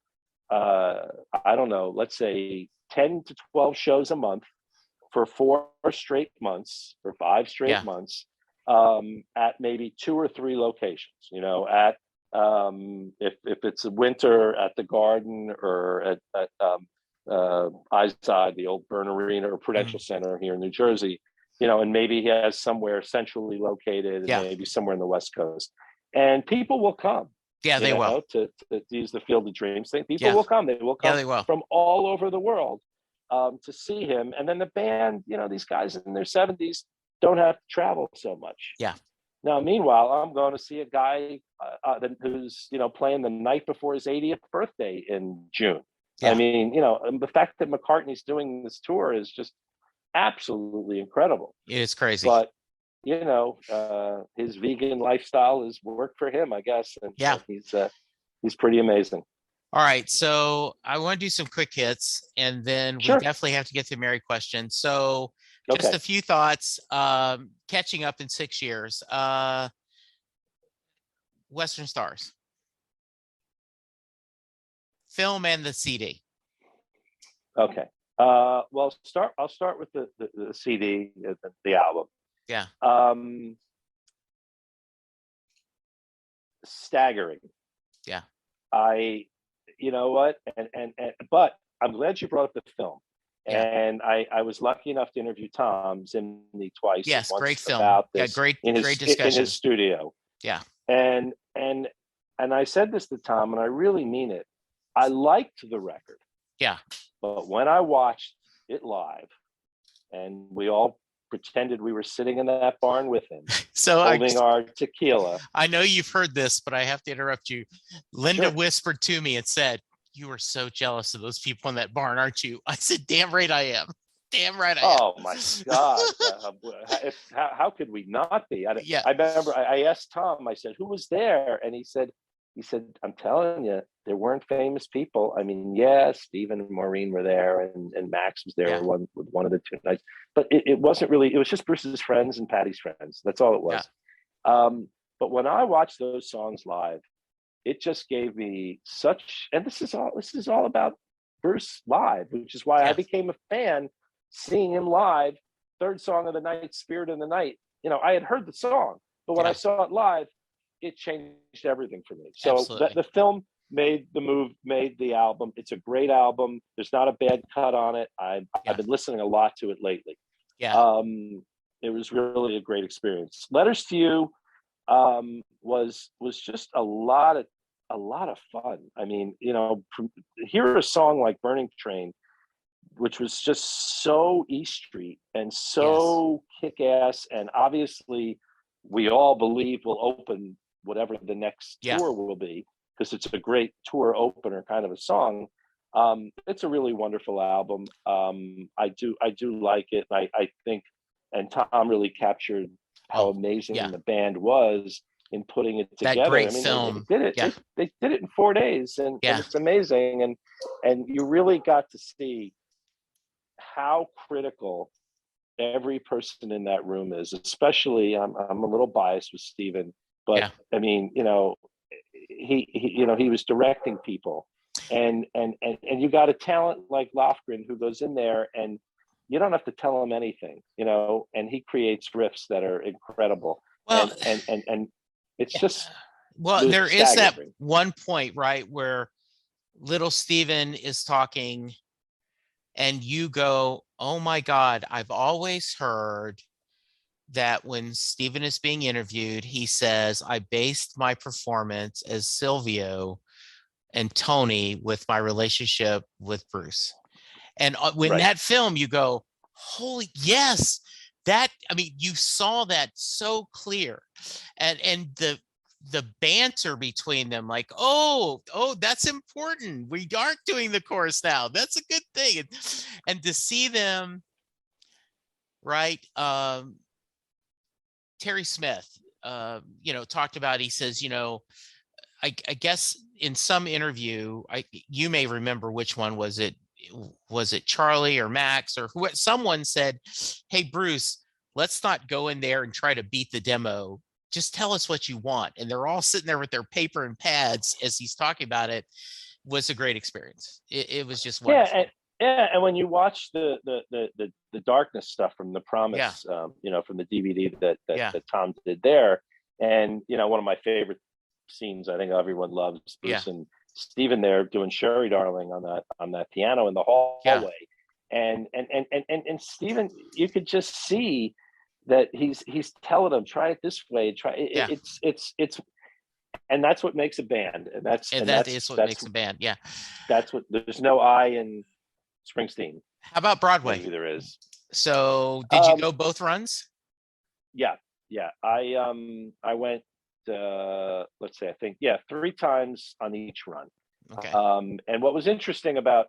I don't know, let's say 10 to 12 shows a month for 4 straight months or 5 straight months, at maybe 2 or 3 locations, at if it's a winter at the Garden or at Izod, the old Byrne Arena or Prudential Center here in New Jersey, and maybe he has somewhere centrally located, and maybe somewhere in the West Coast, and people will come. Yeah, they will. To use the Field of Dreams thing. People will come. They will come from all over the world to see him. And then the band, these guys in their 70s don't have to travel so much. Yeah. Now, meanwhile, I'm going to see a guy who's, playing the night before his 80th birthday in June. Yeah. I mean, the fact that McCartney's doing this tour is just absolutely incredible. It's crazy. But his vegan lifestyle has worked for him, I guess. And Yeah. he's pretty amazing. All right. So I want to do some quick hits, and then we Sure. definitely have to get to Mary question. So just Okay. a few thoughts, catching up in 6 years. Western Stars. Film and the CD. Okay. Well, I'll start with the CD, the album. Yeah. Staggering. Yeah. You know what? But I'm glad you brought up the film. Yeah. And I was lucky enough to interview Tom Zimney twice. Yes, once great film. about this great discussion. in his studio. Yeah. And I said this to Tom, and I really mean it. I liked the record. Yeah. But when I watched it live, and we all pretended we were sitting in that barn with him, so holding our tequila. I know you've heard this, but I have to interrupt you. Linda Sure. whispered to me and said, "You are so jealous of those people in that barn, aren't you?" I said, "Damn right I am. Damn right I am." Oh my God. How could we not be? I remember I asked Tom, I said, who was there? And he said, I'm telling you, there weren't famous people. I mean, yeah, Stephen and Maureen were there, and Max was there with one of the two nights, but it wasn't really, it was just Bruce's friends and Patty's friends. That's all it was. Yeah. But when I watched those songs live, it just gave me such, and this is all about Bruce live, which is why I became a fan. Seeing him live, third song of the night, Spirit in the Night. I had heard the song, but when I saw it live, it changed everything for me. So the film made the move, made the album. It's a great album. There's not a bad cut on it. I've been listening a lot to it lately. Yeah. It was really a great experience. Letters to You was just a lot of fun. I mean, hear a song like Burning Train, which was just so E Street and so kick-ass, and obviously we all believe will open whatever the next tour will be, because it's a great tour opener kind of a song. It's a really wonderful album. I do like it. I think, and Tom really captured how amazing the band was in putting it together. That great film. They did it. They did it in 4 days, and it's amazing. And you really got to see how critical every person in that room is. Especially, I'm a little biased with Stephen, but I mean, he was directing people, and you got a talent like Lofgren who goes in there and you don't have to tell him anything, and he creates riffs that are incredible. Well, and it's just there is that one point, right, where little Stephen is talking and you go, "Oh my God, I've always heard that when Stephen is being interviewed, he says, I based my performance as Silvio and Tony with my relationship with Bruce." And when that film, you go, holy, yes, you saw that so clear. And the banter between them, like, oh, that's important. We aren't doing the chorus now. That's a good thing. And to see them, right, Terry Smith, talked about, he says, I guess in some interview, you may remember which one was it Charlie or Max or who, someone said, "Hey, Bruce, let's not go in there and try to beat the demo. Just tell us what you want." And they're all sitting there with their paper and pads as he's talking about it. Was a great experience. It was just wonderful. And when you watch the Darkness stuff from The Promise, from the DVD that Tom did there, and one of my favorite scenes, I think everyone loves, Bruce and Stephen there doing Sherry Darling on that piano in the hallway, and Stephen, you could just see that he's telling them, try it this way, it's and that's what makes a band, and that is what makes a band. That's what, there's no I in Springsteen. How about Broadway? Maybe there is. So did you go both runs? Yeah. I went, let's say, I think 3 times on each run. Okay. And what was interesting about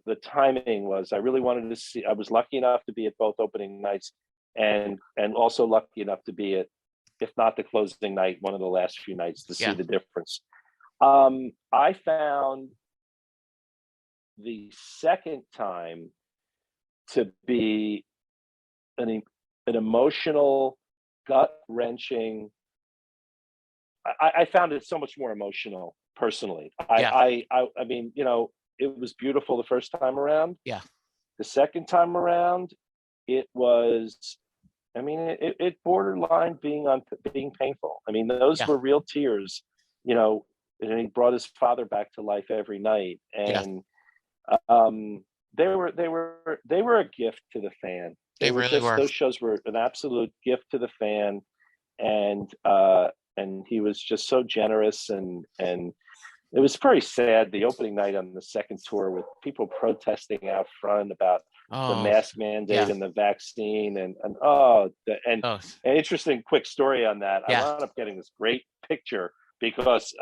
the timing was I really wanted to see, I was lucky enough to be at both opening nights. and also lucky enough to be at, if not the closing night, one of the last few nights to see the difference. I found the second time to be an emotional, gut-wrenching. I found it so much more emotional personally. I mean, you know, it was beautiful the first time around. Yeah. The second time around, it was, I mean, it borderline being painful. I mean, those were real tears, you know, and he brought his father back to life every night. And they were a gift to the fan. They were really were. Those shows were an absolute gift to the fan. And he was just so generous, and it was very sad the opening night on the second tour with people protesting out front about the mask mandate and the vaccine and an interesting quick story on that. I wound up getting this great picture because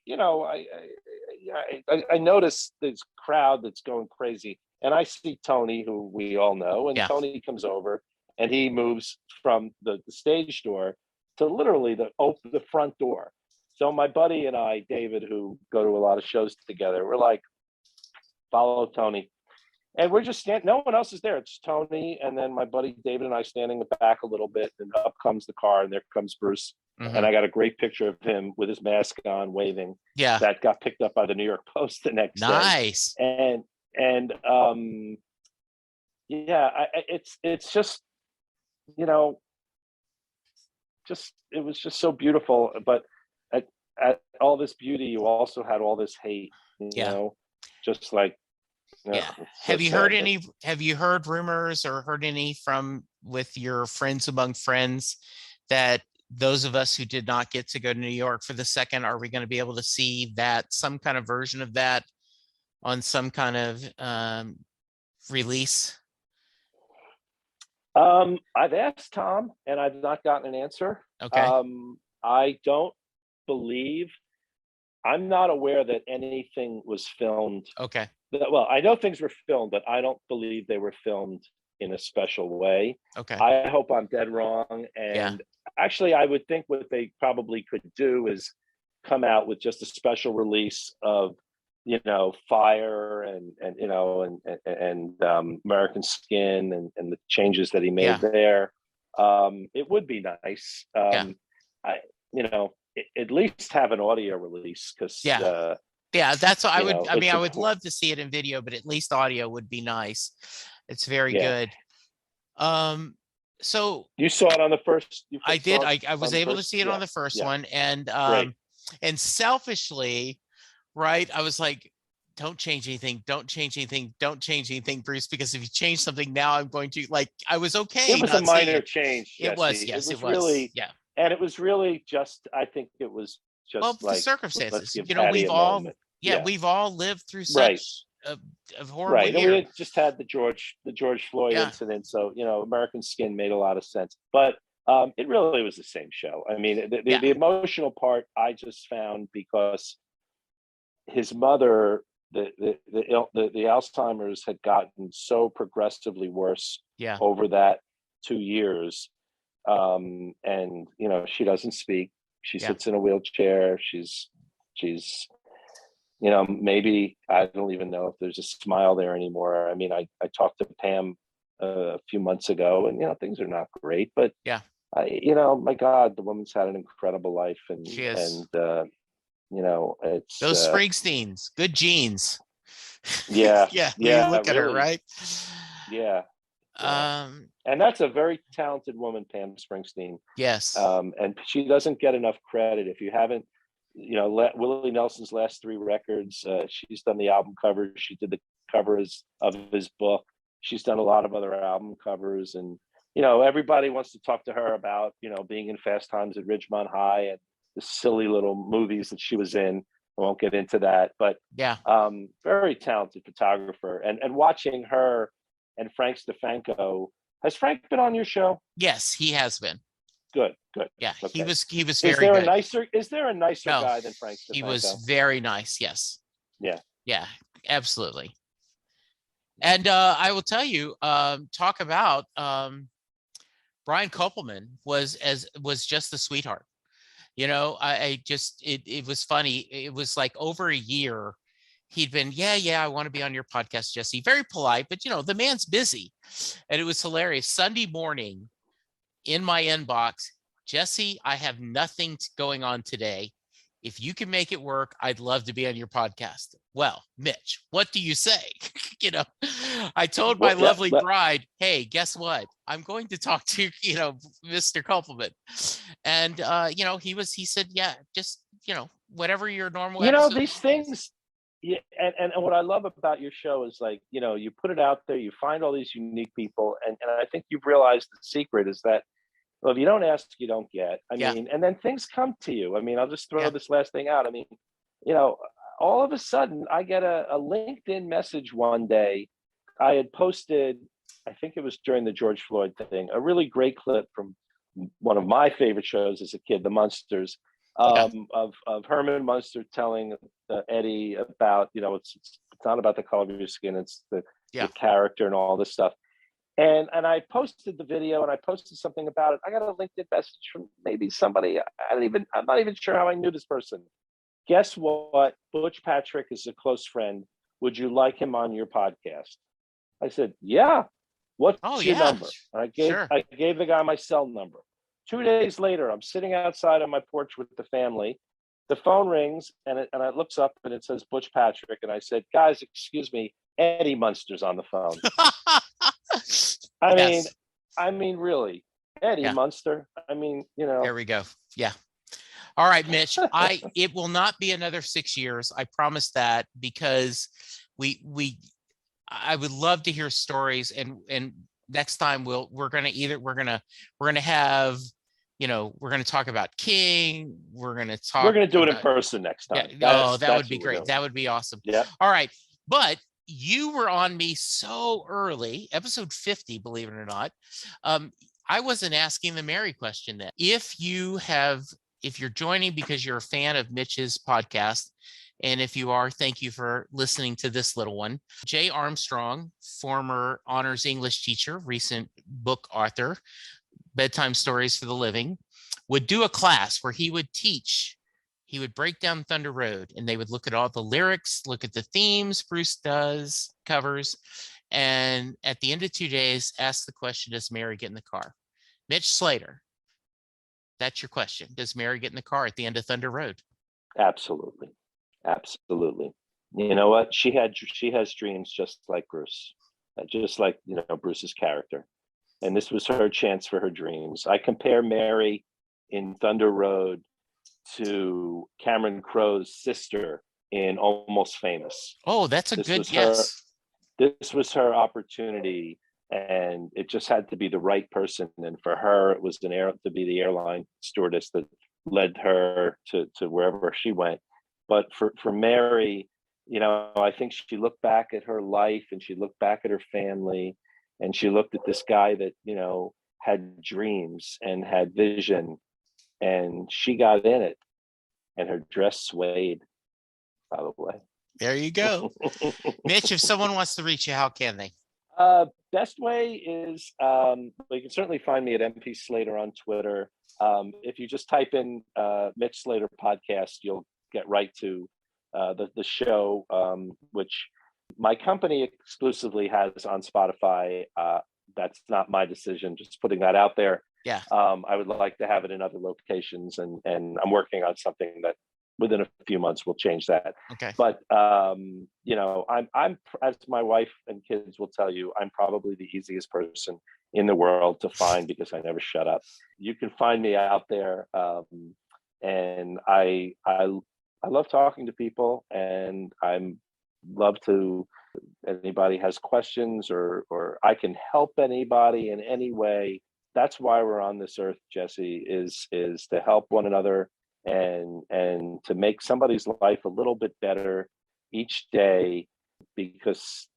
you know, I noticed this crowd that's going crazy, and I see Tony, who we all know, and Tony comes over and he moves from the stage door to literally the front door. So my buddy and I, David, who go to a lot of shows together, we're like, follow Tony. And we're just standing, no one else is there. It's Tony, and then my buddy David and I standing back a little bit, and up comes the car, and there comes Bruce. Mm-hmm. And I got a great picture of him with his mask on, waving. Yeah. That got picked up by the New York Post the next day. Nice. And it's just, you know, it was just so beautiful. But at all this beauty, you also had all this hate, you know, just like, Have you heard rumors or heard any from with your friends among friends that those of us who did not get to go to New York for the second, are we going to be able to see that, some kind of version of that on some kind of release? I've asked Tom and I've not gotten an answer. Okay. I don't believe, I'm not aware that anything was filmed. Okay. Well, I know things were filmed, but I don't believe they were filmed in a special way. Okay. I hope I'm dead wrong. And actually, I would think what they probably could do is come out with just a special release of, you know, Fire and you know, and American Skin and the changes that he made there. It would be nice. You know, at least have an audio release, because that's what I would. I mean, I would love to see it in video, but at least audio would be nice. It's very good. So you saw it on the first. I did. I was able to see it on the first one, and selfishly, right, I was like, don't change anything, don't change anything, don't change anything, Bruce, because if you change something now, I'm going to, like, I was okay. It was a minor change. It was, yes, it was really, and it was really just, I think it was just like the circumstances. You know, we've all we've all lived through such a horrible year. And we had just had the George Floyd incident, so, you know, American Skin made a lot of sense, but it really was the same show. I mean, the emotional part I just found, because his mother, the Alzheimer's had gotten so progressively worse over that 2 years. And, you know, she doesn't speak. She sits in a wheelchair. She's, you know, maybe, I don't even know if there's a smile there anymore. I mean, I talked to Pam a few months ago, and, you know, things are not great, but you know, my God, the woman's had an incredible life, and she is. And you know, it's those Springsteens, good genes. Yeah. Look at her, right? Yeah. And that's a very talented woman, Pam Springsteen. Yes. And she doesn't get enough credit. If you haven't, you know, Willie Nelson's last 3 records, she's done the album covers. She did the covers of his book. She's done a lot of other album covers, and, you know, everybody wants to talk to her about, you know, being in Fast Times at Ridgemont High and the silly little movies that she was in. I won't get into that, but very talented photographer. And watching her and Frank Stefanko. Has Frank been on your show? Yes, he has been. Good. Yeah, okay. He was very good. Is there a nicer guy than Frank Stefanko? He was very nice. Yes. Yeah, absolutely. And I will tell you, talk about Brian Kopelman was just a sweetheart. I just, it was funny. It was like over a year. He'd been, yeah, I want to be on your podcast, Jesse. Very polite, but the man's busy. And it was hilarious. Sunday morning in my inbox, Jesse, I have nothing going on today. If you can make it work, I'd love to be on your podcast. Well, Mitch, what do you say? I told my lovely bride, hey, guess what? I'm going to talk to, Mr. Kopelman. And, he said, yeah, just, whatever your normal episode. These things, yeah, and what I love about your show is like, you put it out there, you find all these unique people. And I think you've realized the secret is that, well, if you don't ask, you don't get. I mean, and then things come to you. I mean, I'll just throw this last thing out. I mean, all of a sudden I get a LinkedIn message one day. I had posted, I think it was during the George Floyd thing, a really great clip from one of my favorite shows as a kid, The Munsters, of Herman Munster telling Eddie about, it's not about the color of your skin, it's the character and all this stuff. And I posted the video and I posted something about it. I got a LinkedIn message from maybe somebody. I'm not even sure how I knew this person. Guess what? Butch Patrick is a close friend. Would you like him on your podcast? I said, yeah. What's your number? And I gave the guy my cell number. 2 days later, I'm sitting outside on my porch with the family. The phone rings and it looks up and it says Butch Patrick. And I said, guys, excuse me, Eddie Munster's on the phone. I mean, really, Eddie Munster. I mean, There we go. Yeah. All right, Mitch. It will not be another 6 years. I promise that, because I would love to hear stories, and next time we're gonna have, we're gonna talk about King. We're gonna do it in person next time. Yeah. That would be great. That would be awesome. Yeah. All right, but you were on me so early, episode 50, believe it or not. I wasn't asking the Mary question then. If you're joining because you're a fan of Mitch's podcast, and if you are, thank you for listening to this little one. Jay Armstrong, former honors English teacher, recent book author, Bedtime Stories for the Living, would do a class where he would teach. He would break down Thunder Road, and they would look at all the lyrics, look at the themes Bruce covers, and at the end of 2 days, ask the question, does Mary get in the car? Mitch Slater, that's your question. Does Mary get in the car at the end of Thunder Road? Absolutely. You know what? She has dreams just like Bruce, just like, Bruce's character. And this was her chance for her dreams. I compare Mary in Thunder Road to Cameron Crowe's sister in Almost Famous. Oh, that's a good guess. This was her opportunity, and it just had to be the right person. And for her, it was to be the airline stewardess that led her to wherever she went. But for Mary, I think she looked back at her life, and she looked back at her family, and she looked at this guy that, had dreams and had vision. And she got in it, and her dress swayed, by the way. There you go. Mitch, if someone wants to reach you, how can they? Best way is, you can certainly find me at MP Slater on Twitter. If you just type in Mitch Slater podcast, you'll get right to the show, which my company exclusively has on Spotify. That's not my decision, just putting that out there. Yeah. I would like to have it in other locations, and I'm working on something that within a few months will change that. Okay. But I'm as my wife and kids will tell you, I'm probably the easiest person in the world to find because I never shut up. You can find me out there, and I love talking to people, and I'm love to. Anybody has questions or I can help anybody in any way. That's why we're on this earth, Jesse, is to help one another and to make somebody's life a little bit better each day, because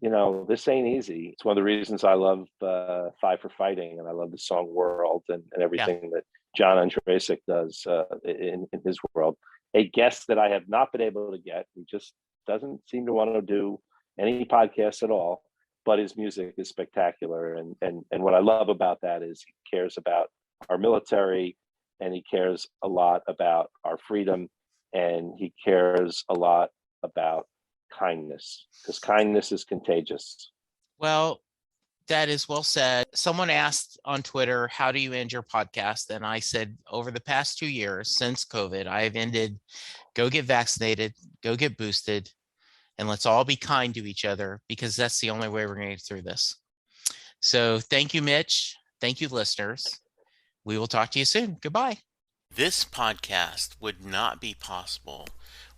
this ain't easy. It's one of the reasons I love Five for Fighting, and I love the song World and everything that John Andresic does in his world. A guest that I have not been able to get, who just doesn't seem to want to do any podcasts at all, but his music is spectacular. And what I love about that is he cares about our military, and he cares a lot about our freedom, and he cares a lot about kindness, because kindness is contagious. Well, that is well said. Someone asked on Twitter, how do you end your podcast? And I said, over the past 2 years since COVID, I have ended, go get vaccinated, go get boosted, and let's all be kind to each other, because that's the only way we're going to get through this. So thank you, Mitch. Thank you, listeners. We will talk to you soon. Goodbye. This podcast would not be possible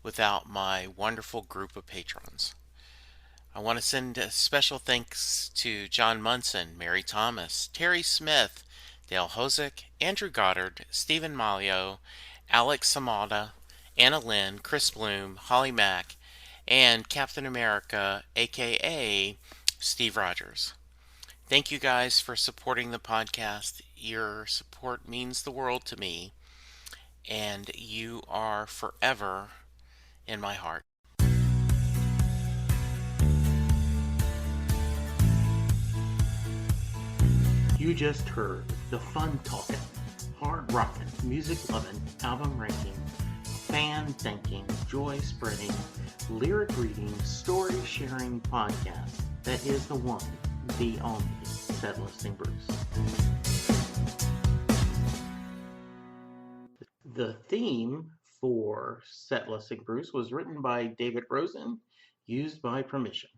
without my wonderful group of patrons. I want to send a special thanks to John Munson, Mary Thomas, Terry Smith, Dale Hosick, Andrew Goddard, Stephen Malio, Alex Samada, Anna Lynn, Chris Bloom, Holly Mack, and Captain America, aka Steve Rogers. Thank you guys for supporting the podcast. Your support means the world to me, and you are forever in my heart. You just heard the fun talking, hard rocking, music loving, album ranking, fan thinking, joy spreading, lyric reading, story sharing podcast that is the one, the only Set Listing Bruce. The theme for Set Listing Bruce was written by David Rosen, used by permission.